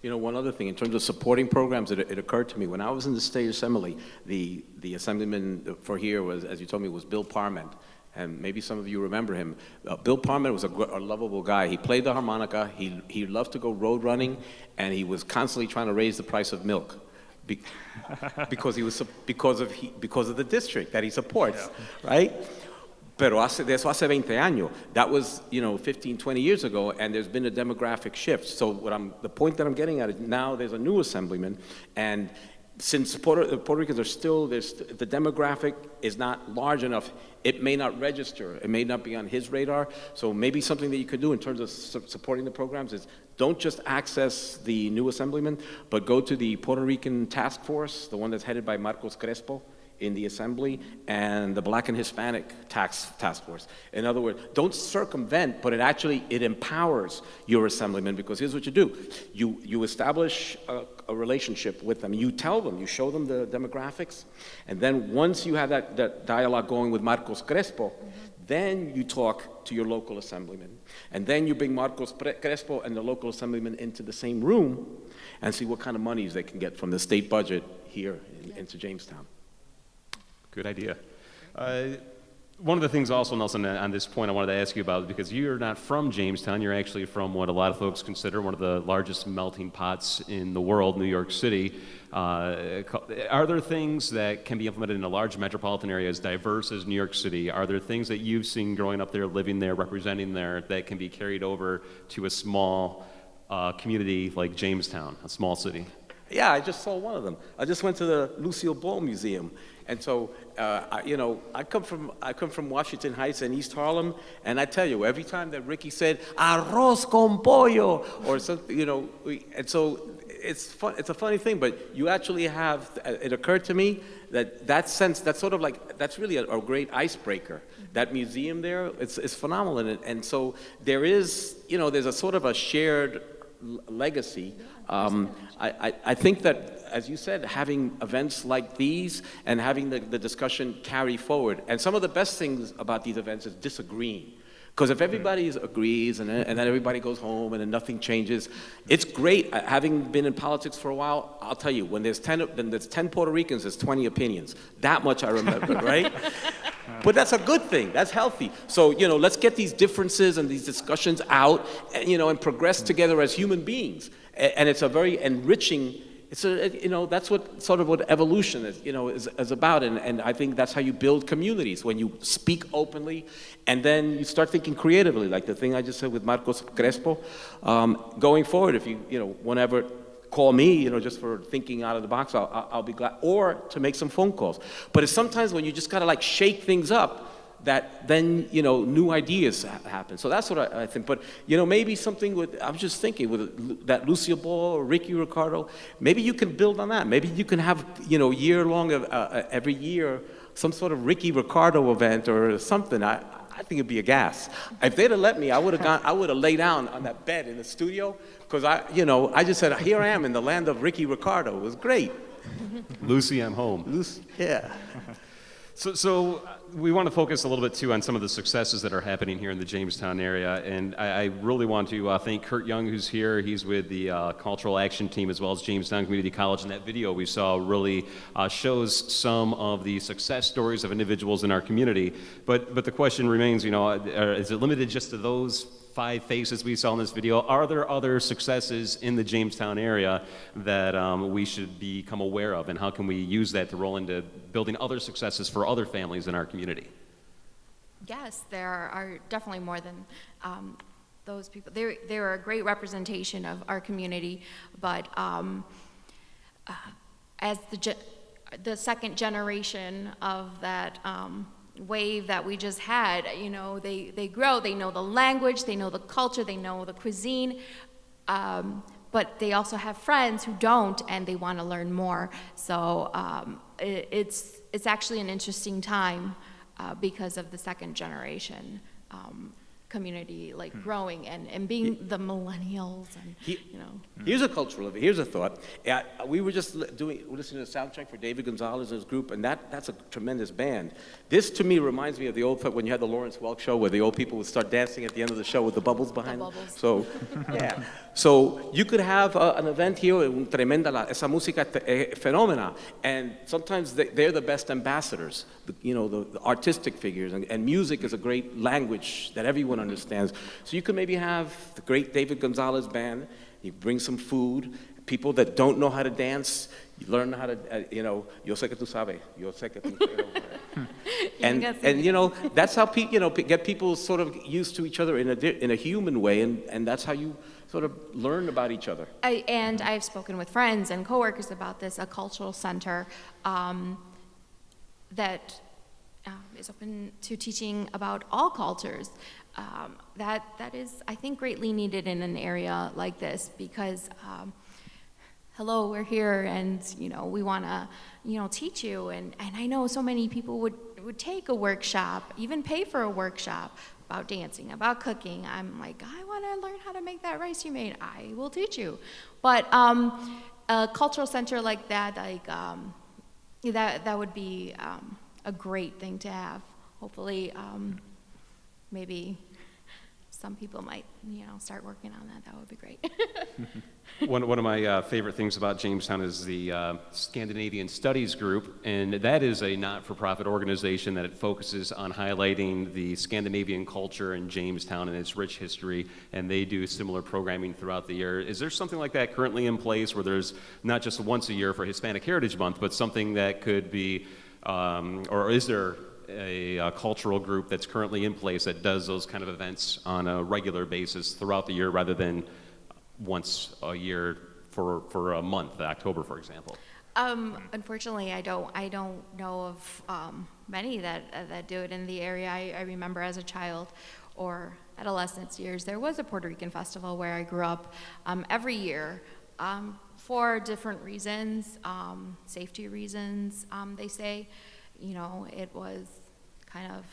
One other thing, in terms of supporting programs, it occurred to me, when I was in the State Assembly, the assemblyman for here was, as you told me, was Bill Parment. And maybe some of you remember him. Bill Parment was a lovable guy. He played the harmonica, he loved to go road running, and he was constantly trying to raise the price of milk. Because of the district that he supports, right? Pero de eso hace 20 años. That was, 15, 20 years ago, and there's been a demographic shift. So the point that I'm getting at is now there's a new assemblyman, and since the Puerto Ricans are still, the demographic is not large enough, it may not register, it may not be on his radar. So maybe something that you could do in terms of supporting the programs is don't just access the new assemblyman, but go to the Puerto Rican task force, the one that's headed by Marcos Crespo in the assembly, and the Black and Hispanic task force. In other words, don't circumvent, but it empowers your assemblyman, because here's what you do. You establish a relationship with them. You tell them, you show them the demographics, and then once you have that dialogue going with Marcos Crespo, then you talk to your local assemblyman. And then you bring Marcos Crespo and the local assemblyman into the same room and see what kind of monies they can get from the state budget here into Jamestown. Good idea. One of the things also, Nelson, on this point I wanted to ask you about, because you're not from Jamestown, you're actually from what a lot of folks consider one of the largest melting pots in the world, New York City. Are there things that can be implemented in a large metropolitan area as diverse as New York City? Are there things that you've seen growing up there, living there, representing there, that can be carried over to a small community like Jamestown, a small city? Yeah, I just saw one of them. I just went to the Lucille Ball Museum. And so, I come from Washington Heights and East Harlem, and I tell you, every time that Ricky said "arroz con pollo" or something, and so it's fun. It's a funny thing, but you actually have. It occurred to me that sense, that's sort of like, that's really a great icebreaker. That museum there, it's phenomenal, and so there is, there's a sort of a shared legacy. I think that, as you said, having events like these and having the discussion carry forward. And some of the best things about these events is disagreeing. Because if everybody agrees and then everybody goes home and then nothing changes, it's great. Having been in politics for a while, I'll tell you, when there's 10 Puerto Ricans, there's 20 opinions. That much I remember, right? But that's a good thing. That's healthy. So, let's get these differences and these discussions out, and progress together as human beings. And it's a very enriching. That's what evolution is about, and I think that's how you build communities, when you speak openly, and then you start thinking creatively, like the thing I just said with Marcos Crespo. Going forward, if you whenever call me, just for thinking out of the box, I'll be glad, or to make some phone calls. But it's sometimes when you just gotta shake things up, that then, new ideas happen. So that's what I think. But, maybe something I'm just thinking with that Lucia Ball or Ricky Ricardo, maybe you can build on that. Maybe you can have, year-long, every year, some sort of Ricky Ricardo event or something. I think it'd be a gas. If they'd have let me, I would have laid down on that bed in the studio, because I just said, here I am in the land of Ricky Ricardo. It was great. Lucy, I'm home. Yeah. So we want to focus a little bit, too, on some of the successes that are happening here in the Jamestown area. And I really want to thank Kurt Young, who's here. He's with the Cultural Action Team, as well as Jamestown Community College. And that video we saw really shows some of the success stories of individuals in our community. But the question remains, is it limited just to those 5 faces we saw in this video? Are there other successes in the Jamestown area that we should become aware of, and how can we use that to roll into building other successes for other families in our community? Yes, there are definitely more than those people. They are a great representation of our community, but as the second generation of that wave that we just had, they grow, they know the language, they know the culture, they know the cuisine, but they also have friends who don't, and they want to learn more. So it's actually an interesting time because of the second generation community growing and being the millennials and Here's a cultural event. Here's a thought. We were just listening to the soundtrack for David Gonzalez and his group, and that's a tremendous band. This to me reminds me of the old when you had the Lawrence Welk show, where the old people would start dancing at the end of the show with the bubbles behind them. So yeah. So you could have an event here, tremenda esa música fenómena, and sometimes they're the best ambassadors, the artistic figures, and music is a great language that everyone understands. So you could maybe have the great David Gonzalez band, you bring some food, people that don't know how to dance, you learn how to, yo sé que tú sabes, yo sé que tú, and that's how get people sort of used to each other in a human way, and that's how you sort of learn about each other. I've spoken with friends and coworkers about this, a cultural center that is open to teaching about all cultures. That is, I think, greatly needed in an area like this, because hello, we're here, and we want to teach you, and I know so many people would take a workshop, even pay for a workshop about dancing, about cooking. I'm like, I want to learn how to make that rice you made. I will teach you. But a cultural center like that, that would be a great thing to have. Hopefully, maybe some people might, start working on that. That would be great. One of my favorite things about Jamestown is the Scandinavian Studies Group, and that is a not-for-profit organization that focuses on highlighting the Scandinavian culture in Jamestown and its rich history, and they do similar programming throughout the year. Is there something like that currently in place, where there's not just once a year for Hispanic Heritage Month, but something that could be, or is there a cultural group that's currently in place that does those kind of events on a regular basis throughout the year, rather than once a year for a month, October, for example? Unfortunately, I don't know of many that do it in the area. I remember as a child or adolescence years, there was a Puerto Rican festival where I grew up every year for different reasons, safety reasons, they say. It was kind of,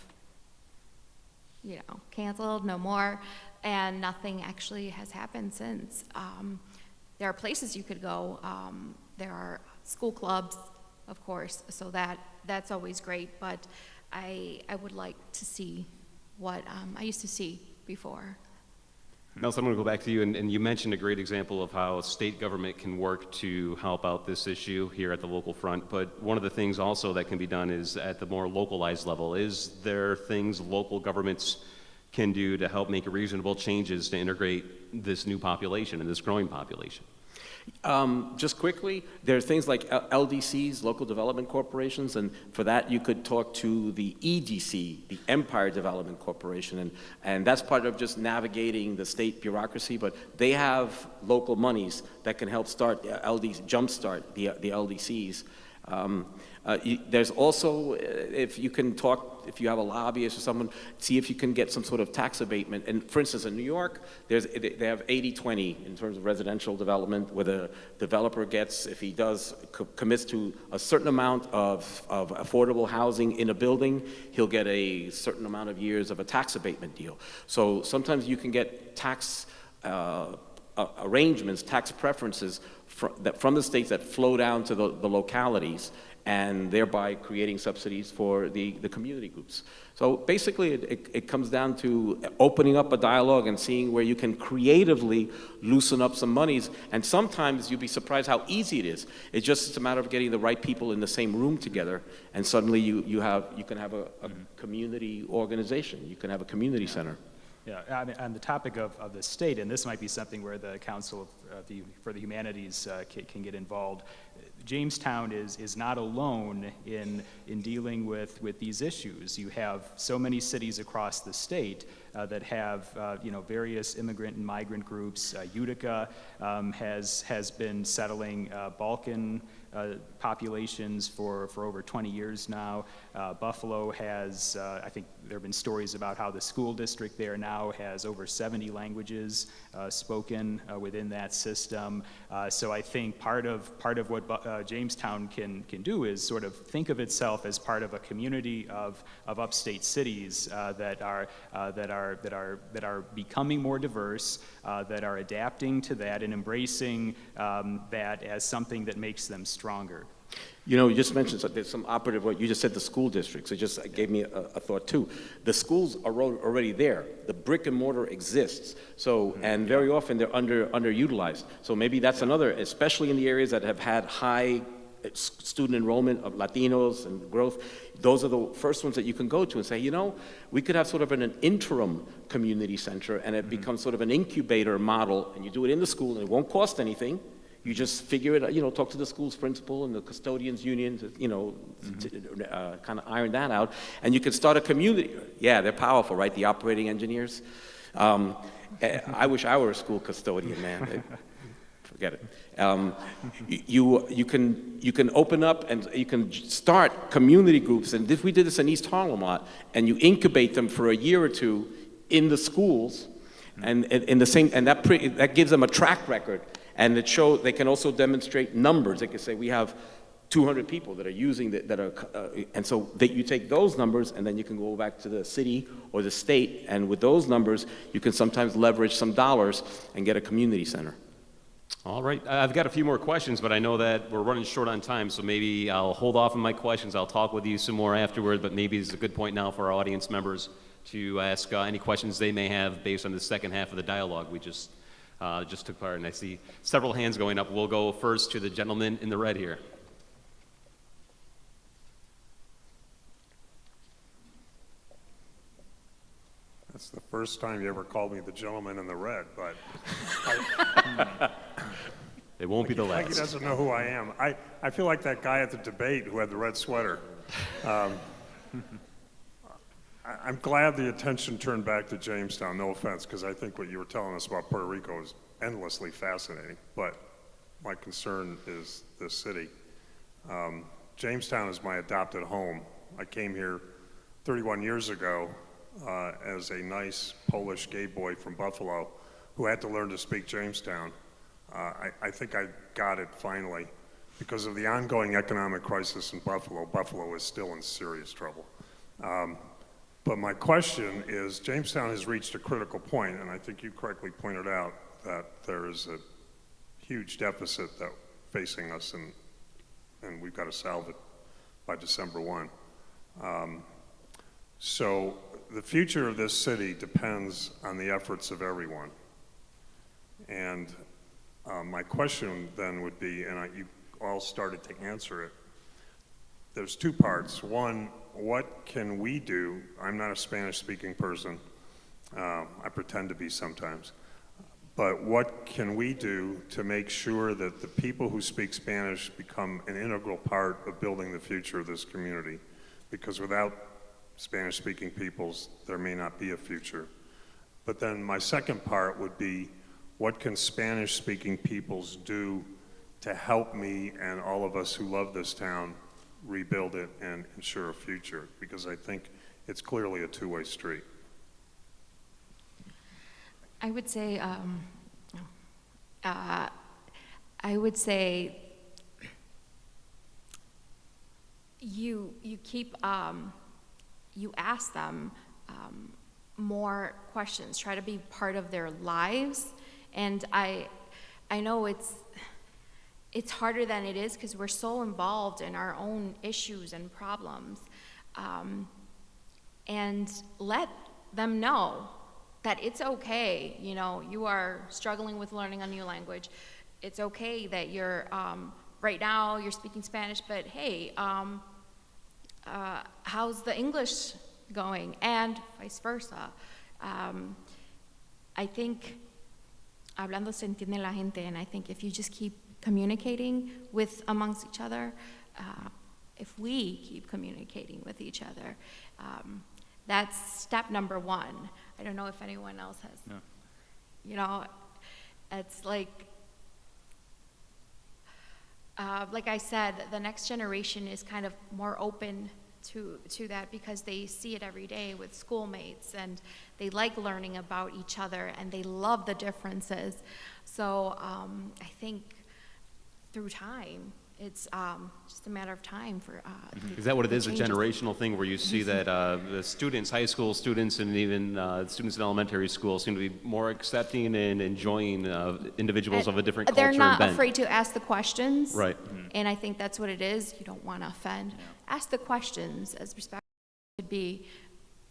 canceled, no more. and nothing actually has happened since. There are places you could go. There are school clubs, of course, so that's always great, but I would like to see what I used to see before. Nelson, I'm going to go back to you, and you mentioned a great example of how state government can work to help out this issue here at the local front, but one of the things also that can be done is at the more localized level. Is there things local governments can do to help make reasonable changes to integrate this new population and this growing population? Just quickly, there are things like LDCs, local development corporations, and for that you could talk to the EDC, the Empire Development Corporation, and that's part of just navigating the state bureaucracy, but they have local monies that can help start jumpstart the LDCs. There's also, if you have a lobbyist or someone, see if you can get some sort of tax abatement. And for instance, in New York, they have 80-20 in terms of residential development, where the developer gets, if he commits to a certain amount of affordable housing in a building, he'll get a certain amount of years of a tax abatement deal. So sometimes you can get tax arrangements, tax preferences from the states that flow down to the localities, and thereby creating subsidies for the community groups. So basically it comes down to opening up a dialogue and seeing where you can creatively loosen up some monies, and sometimes you'd be surprised how easy it is. It's just a matter of getting the right people in the same room together, and suddenly you can have a community organization, you can have a community center. Yeah, I mean, on the topic of the state, and this might be something where the Council for the Humanities can get involved. Jamestown is not alone in dealing with these issues. You have so many cities across the state that have various immigrant and migrant groups. Utica has been settling Balkan populations for over 20 years now. Buffalo has, I think there have been stories about how the school district there now has over 70 languages spoken within that system. So I think part of what Jamestown can do is sort of think of itself as part of a community of upstate cities that are becoming more diverse, that are adapting to that and embracing that as something that makes them stronger. You know, you just mentioned there's some operative, what you just said, the school districts. It just gave me a thought too. The schools are already there. The brick and mortar exists. So, and very often they're underutilized. So maybe that's another, especially in the areas that have had high student enrollment of Latinos and growth. Those are the first ones that you can go to and say, you know, we could have sort of an interim community center, and it becomes sort of an incubator model, and you do it in the school, and it won't cost anything. You just figure it out, talk to the school's principal and the custodians union to, kind of iron that out. And you can start a community. Yeah, they're powerful, right? The operating engineers. I wish I were a school custodian, man. Forget it. You can open up and you can start community groups. And we did this in East Harlem a lot. And you incubate them for a year or two in the schools, and in the same, and that gives them a track record. And they can also demonstrate numbers. They can say, we have 200 people that are using and so you take those numbers and then you can go back to the city or the state, and with those numbers, you can sometimes leverage some dollars and get a community center. All right, I've got a few more questions, but I know that we're running short on time, so maybe I'll hold off on my questions. I'll talk with you some more afterward, but maybe it's a good point now for our audience members to ask any questions they may have based on the second half of the dialogue we just took part, and I see several hands going up. We'll go first to the gentleman in the red here. That's the first time you ever called me the gentleman in the red, but it won't be the last. Like he doesn't know who I am. I feel like that guy at the debate who had the red sweater. I'm glad the attention turned back to Jamestown, no offense, because I think what you were telling us about Puerto Rico is endlessly fascinating, but my concern is this city. Jamestown is my adopted home. I came here 31 years ago as a nice Polish gay boy from Buffalo who had to learn to speak Jamestown. I think I got it finally. Because of the ongoing economic crisis in Buffalo, Buffalo is still in serious trouble. But my question is, Jamestown has reached a critical point, and I think you correctly pointed out that there is a huge deficit that facing us, and we've got to solve it by December 1. So the future of this city depends on the efforts of everyone. And my question then would be, and you all started to answer it, there's two parts. One, what can we do? I'm not a Spanish-speaking person. I pretend to be sometimes. But what can we do to make sure that the people who speak Spanish become an integral part of building the future of this community? Because without Spanish-speaking peoples, there may not be a future. But then my second part would be, what can Spanish-speaking peoples do to help me and all of us who love this town rebuild it and ensure a future? Because I think it's clearly a two-way street. I would say, you keep, you ask them more questions, try to be part of their lives, and I know it's harder than it is because we're so involved in our own issues and problems, and let them know that it's okay, you know, you are struggling with learning a new language. It's okay that you're, right now you're speaking Spanish, but hey, how's the English going? And vice versa. I think, hablando se entiende la gente, and I think if you just keep communicating with amongst each other, if we keep communicating with each other, that's step number one. I don't know if anyone else has. No. You know, it's like I said, the next generation is kind of more open to that because they see it every day with schoolmates, and they like learning about each other, and they love the differences. So I think through time, it's just a matter of time for. Is that what it is, a generational thing where you see that the students, high school students, and even students in elementary school seem to be more accepting and enjoying individuals of a different culture and bent? They're not afraid to ask the questions. Right. And I think that's what it is. You don't want to offend. Yeah. Ask the questions as respectful as it could be.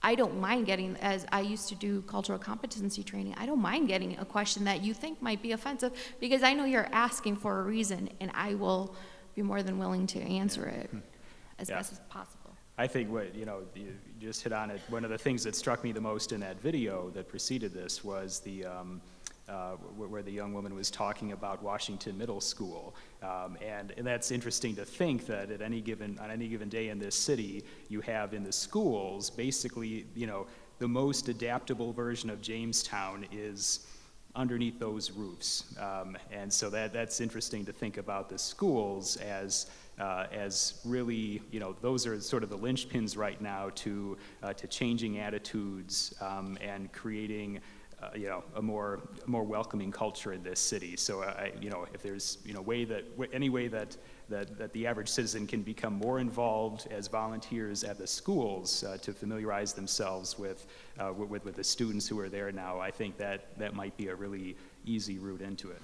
I don't mind getting, as I used to do cultural competency training, I don't mind getting a question that you think might be offensive because I know you're asking for a reason, and I will be more than willing to answer it as best as possible. I think what, you just hit on it. One of the things that struck me the most in that video that preceded this was the, where the young woman was talking about Washington Middle School. And that's interesting to think that on any given day in this city, you have in the schools, basically, the most adaptable version of Jamestown is underneath those roofs. And so that's interesting to think about the schools as really, those are sort of the linchpins right now to changing attitudes and creating a more welcoming culture in this city. So if there's any way that the average citizen can become more involved as volunteers at the schools to familiarize themselves with the students who are there now, I think that might be a really easy route into it.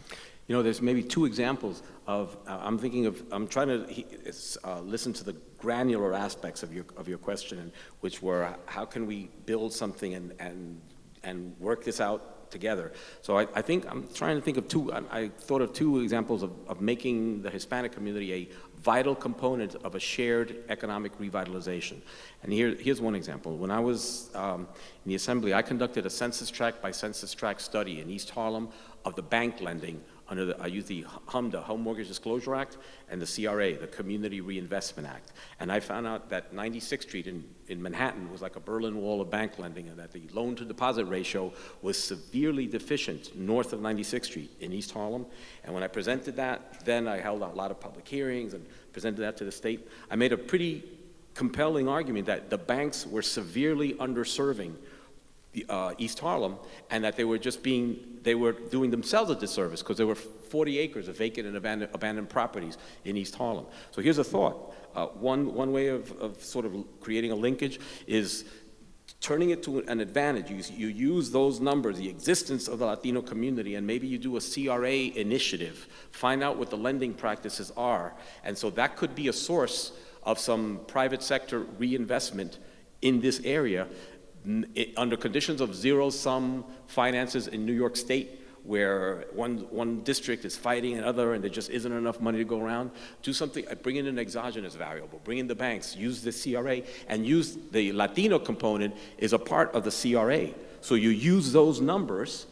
There's maybe two examples of, I'm trying to listen to the granular aspects of your question, which were, how can we build something and work this out together? So I think I'm trying to think of two, I thought of two examples of making the Hispanic community a vital component of a shared economic revitalization. And here's one example. When I was in the Assembly, I conducted a census tract by census tract study in East Harlem of the bank lending I used the HMDA, Home Mortgage Disclosure Act, and the CRA, the Community Reinvestment Act. And I found out that 96th Street in Manhattan was like a Berlin Wall of bank lending, and that the loan-to-deposit ratio was severely deficient north of 96th Street in East Harlem. And when I presented that, then I held a lot of public hearings and presented that to the state. I made a pretty compelling argument that the banks were severely underserving East Harlem, and that they were doing themselves a disservice because there were 40 acres of vacant and abandoned properties in East Harlem. So here's a thought. One way of sort of creating a linkage is turning it to an advantage. You use those numbers, the existence of the Latino community, and maybe you do a CRA initiative, find out what the lending practices are. And so that could be a source of some private sector reinvestment in this area under conditions of zero-sum finances in New York State, where one district is fighting another and there just isn't enough money to go around. Do something, bring in an exogenous variable, bring in the banks, use the CRA, and use the Latino component is a part of the CRA. So you use those numbers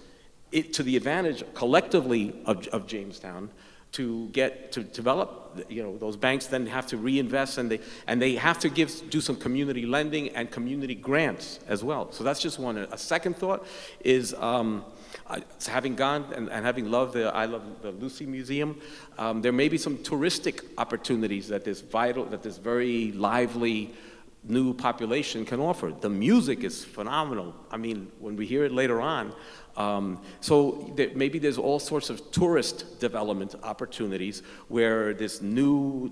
to the advantage collectively of Jamestown to develop. Those banks then have to reinvest, and they have to do some community lending and community grants as well. So that's just one. A second thought is, having gone and having loved I love the Lucy Museum, there may be some touristic opportunities that this very lively new population can offer. The music is phenomenal. I mean, when we hear it later on, maybe there's all sorts of tourist development opportunities where this new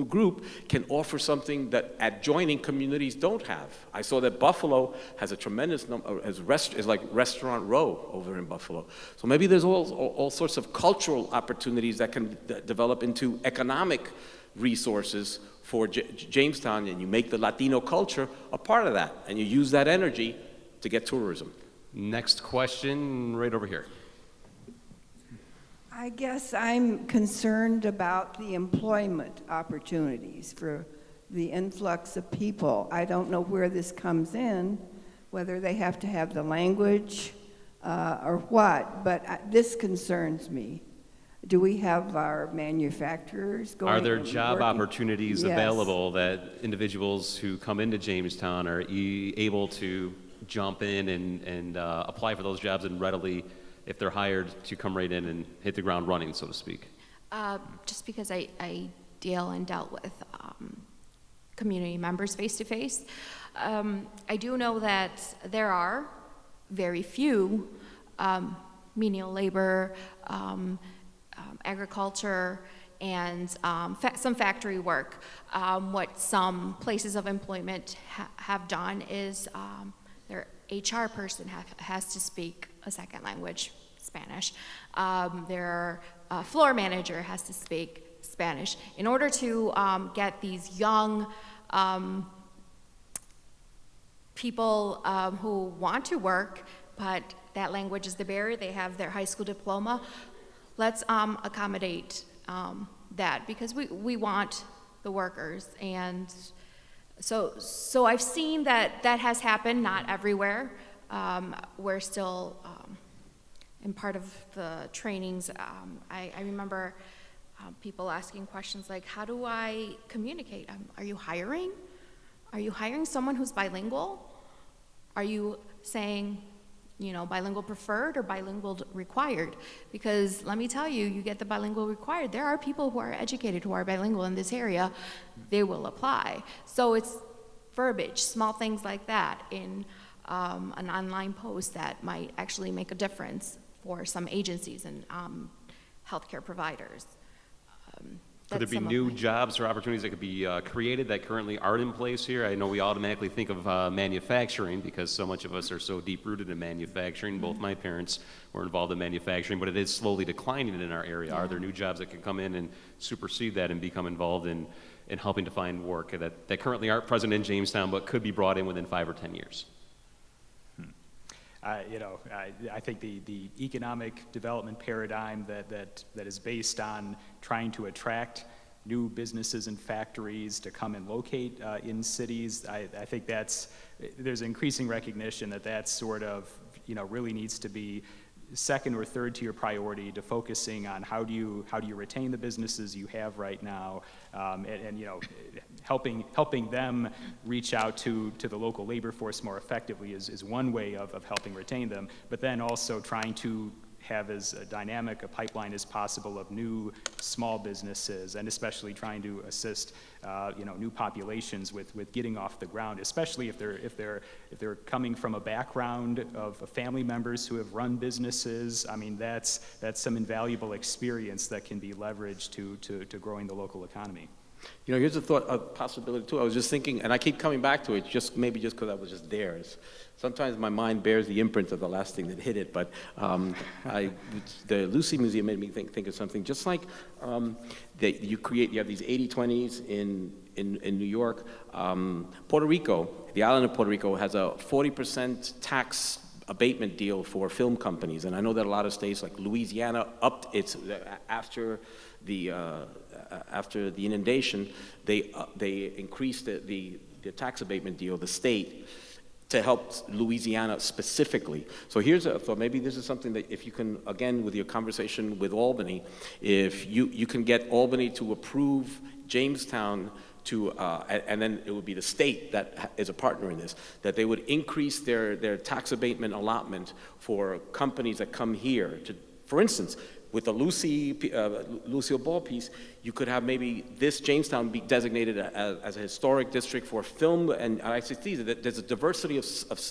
group can offer something that adjoining communities don't have. I saw that Buffalo has a tremendous number, is like Restaurant Row over in Buffalo. So maybe there's all sorts of cultural opportunities that can develop into economic resources for Jamestown, and you make the Latino culture a part of that, and you use that energy to get tourism. Next question, right over here. I guess I'm concerned about the employment opportunities for the influx of people. I don't know where this comes in, whether they have to have the language or what, but this concerns me. Do we have our manufacturers going? Are there job working? opportunities Yes. available that individuals who come into Jamestown are able to jump in and apply for those jobs and readily, if they're hired, to come right in and hit the ground running, so to speak? Just because I deal and dealt with community members face to face, I do know that there are very few menial labor, agriculture, and some factory work. What some places of employment have done is their HR person has to speak a second language, Spanish. Their floor manager has to speak Spanish. In order to get these young people who want to work, but that language is the barrier, they have their high school diploma, let's accommodate that, because we want the workers. And so I've seen that has happened, not everywhere. We're still, in part of the trainings, I remember people asking questions like, how do I communicate? Are you hiring? Are you hiring someone who's bilingual? Are you saying, bilingual preferred or bilingual required? Because let me tell you, you get the bilingual required. There are people who are educated who are bilingual in this area. They will apply. So it's verbiage, small things like that in an online post that might actually make a difference for some agencies and healthcare providers. Could there be new jobs or opportunities that could be created that currently aren't in place here? I know we automatically think of manufacturing because so much of us are so deep-rooted in manufacturing. Both my parents were involved in manufacturing, but it is slowly declining in our area. Are there new jobs that can come in and supersede that and become involved in helping to find work that currently aren't present in Jamestown but could be brought in within 5 or 10 years? I think the economic development paradigm that is based on trying to attract new businesses and factories to come and locate in cities, I think there's increasing recognition that sort of, really needs to be second or third tier priority to focusing on how do you retain the businesses you have right now, and helping them reach out to the local labor force more effectively is one way of helping retain them, but then also trying to have as dynamic a pipeline as possible of new small businesses, and especially trying to assist new populations with getting off the ground, especially if they're coming from a background of family members who have run businesses. I mean, that's some invaluable experience that can be leveraged to growing the local economy. You know, here's a thought, a possibility too. I was just thinking, and I keep coming back to it, maybe just because I was just there. Sometimes my mind bears the imprint of the last thing that hit it, but the Lucy Museum made me think of something. Just like that you have these 80/20s in New York. Puerto Rico, the island of Puerto Rico, has a 40% tax abatement deal for film companies, and I know that a lot of states like Louisiana upped its after the inundation, they increased the tax abatement deal, the state, to help Louisiana specifically. So here's a thought. Maybe this is something that if you can, again, with your conversation with Albany, if you can get Albany to approve Jamestown to, and then it would be the state that is a partner in this, that they would increase their tax abatement allotment for companies that come here to, for instance, with the Lucille Ball piece, you could have maybe this Jamestown be designated as a historic district for film, and I see that there's a diversity of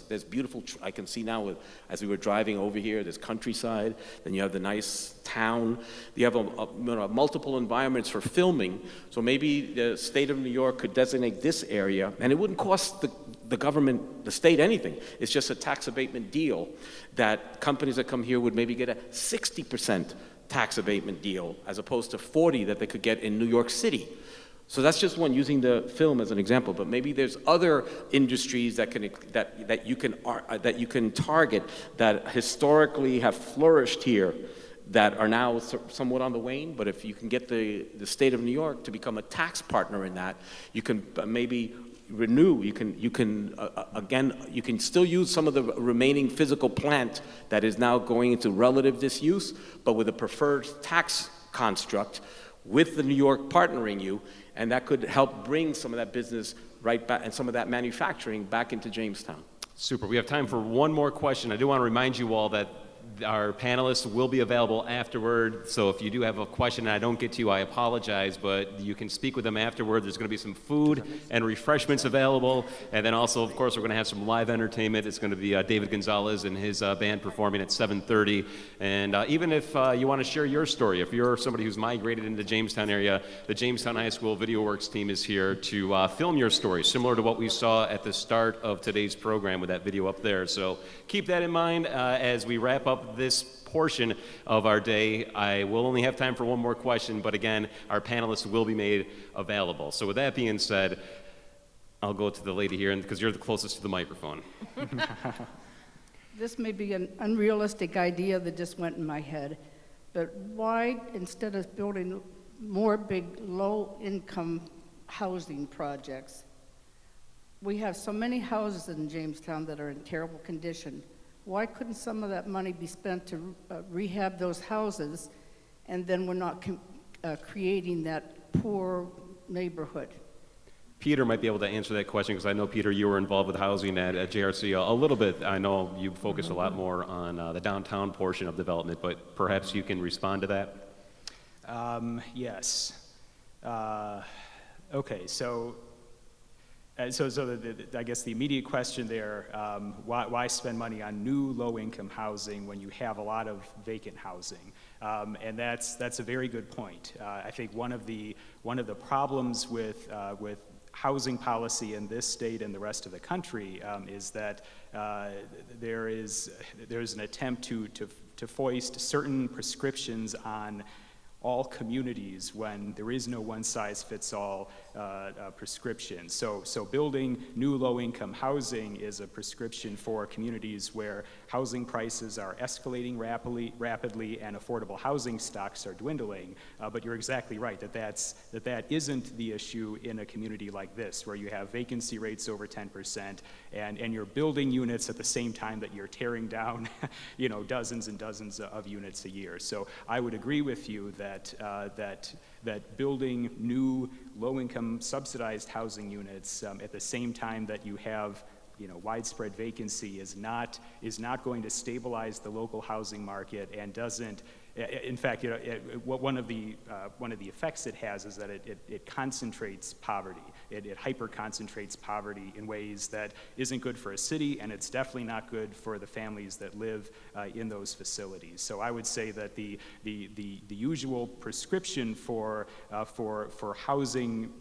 there's beautiful, I can see now as we were driving over here, there's countryside, then you have the nice town, you have multiple environments for filming, so maybe the state of New York could designate this area, and it wouldn't cost the government, the state, anything. It's just a tax abatement deal that companies that come here would maybe get a 60% tax abatement deal as opposed to 40 that they could get in New York City. So that's just one, using the film as an example, but maybe there's other industries that you can target that historically have flourished here that are now somewhat on the wane, but if you can get the state of New York to become a tax partner in that, you can maybe renew, you can still use some of the remaining physical plant that is now going into relative disuse, but with a preferred tax construct with the New York partnering you, and that could help bring some of that business right back and some of that manufacturing back into Jamestown. Super. We have time for one more question. I do want to remind you all that our panelists will be available afterward, so if you do have a question and I don't get to you, I apologize, but you can speak with them afterward. There's going to be some food and refreshments available, and then also, of course, we're going to have some live entertainment. It's going to be David Gonzalez and his band performing at 7:30, and even if you want to share your story, if you're somebody who's migrated into the Jamestown area, the Jamestown High School Video Works team is here to film your story, similar to what we saw at the start of today's program with that video up there. So keep that in mind as we wrap up this portion of our day. I will only have time for one more question, but again, our panelists will be made available. So with that being said, I'll go to the lady here, because you're the closest to the microphone. This may be an unrealistic idea that just went in my head, but why, instead of building more big low-income housing projects, we have so many houses in Jamestown that are in terrible condition. Why couldn't some of that money be spent to rehab those houses, and then we're not creating that poor neighborhood? Peter might be able to answer that question, because I know, Peter, you were involved with housing at JRC a little bit. I know you focus a lot more on the downtown portion of development, but perhaps you can respond to that? Yes. Okay, so I guess the immediate question there, why spend money on new low-income housing when you have a lot of vacant housing? And that's a very good point. I think one of the problems with housing policy in this state and the rest of the country is that there's an attempt to foist certain prescriptions on all communities when there is no one-size-fits-all prescription. So building new low-income housing is a prescription for communities where housing prices are escalating rapidly and affordable housing stocks are dwindling. But you're exactly right that isn't the issue in a community like this, where you have vacancy rates over 10% and you're building units at the same time that you're tearing down dozens and dozens of units a year. So I would agree with you that building new low-income subsidized housing units at the same time that you have widespread vacancy is not going to stabilize the local housing market and doesn't In fact, one of the effects it has is that it concentrates poverty. It hyper-concentrates poverty in ways that isn't good for a city, and it's definitely not good for the families that live in those facilities. So I would say that the usual prescription for housing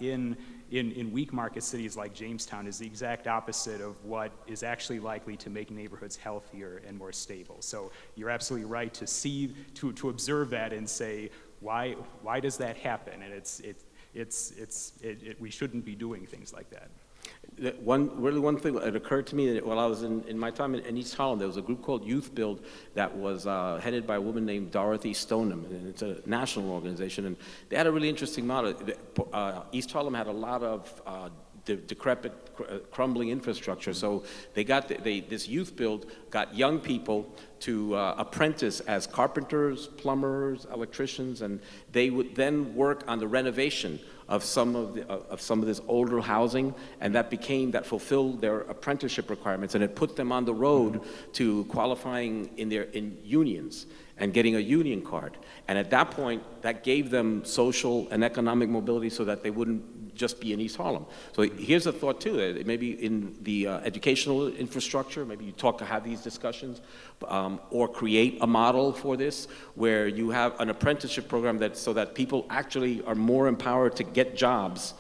in weak market cities like Jamestown is the exact opposite of what is actually likely to make neighborhoods healthier and more stable. So you're absolutely right to observe that and say, why does that happen? And we shouldn't be doing things like that. One thing that occurred to me while I was in my time in East Harlem, there was a group called Youth Build that was headed by a woman named Dorothy Stoneham, and it's a national organization, and they had a really interesting model. East Harlem had a lot of decrepit, crumbling infrastructure, so this Youth Build got young people to apprentice as carpenters, plumbers, electricians, and they would then work on the renovation of some of this older housing, and that fulfilled their apprenticeship requirements, and it put them on the road to qualifying in unions and getting a union card. And at that point, that gave them social and economic mobility so that they wouldn't just be in East Harlem. So here's a thought too, maybe in the educational infrastructure, maybe you have these discussions, or create a model for this where you have an apprenticeship program so that people actually are more empowered to get jobs,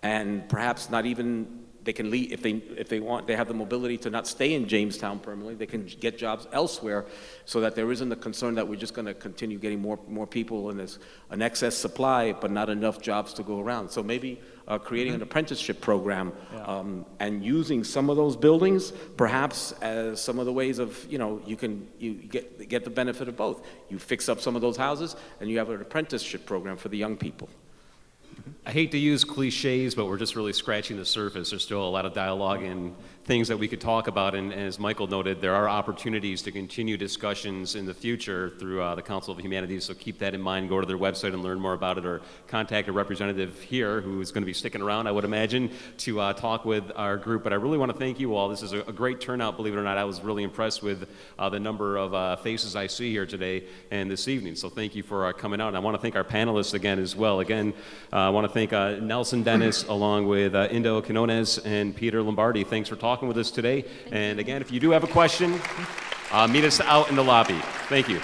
and perhaps not even they can leave if they want. They have the mobility to not stay in Jamestown permanently. They can get jobs elsewhere, so that there isn't the concern that we're just going to continue getting more people, and there's an excess supply but not enough jobs to go around. So maybe creating an apprenticeship program, and using some of those buildings perhaps as some of the ways of you get the benefit of both. You fix up some of those houses, and you have an apprenticeship program for the young people. I hate to use cliches, but we're just really scratching the surface. There's still a lot of dialogue and things that we could talk about, and as Michael noted, there are opportunities to continue discussions in the future through the Council of Humanities, so keep that in mind. Go to their website and learn more about it, or contact a representative here who is going to be sticking around, I would imagine, to talk with our group. But I really want to thank you all. This is a great turnout, believe it or not. I was really impressed with the number of faces I see here today and this evening, so thank you for coming out. And I want to thank our panelists again as well. Again, I want to thank Nelson Denis along with Indo, Quiñones, and Peter Lombardi. Thanks for talking with us today. And again, if you do have a question, meet us out in the lobby. Thank you.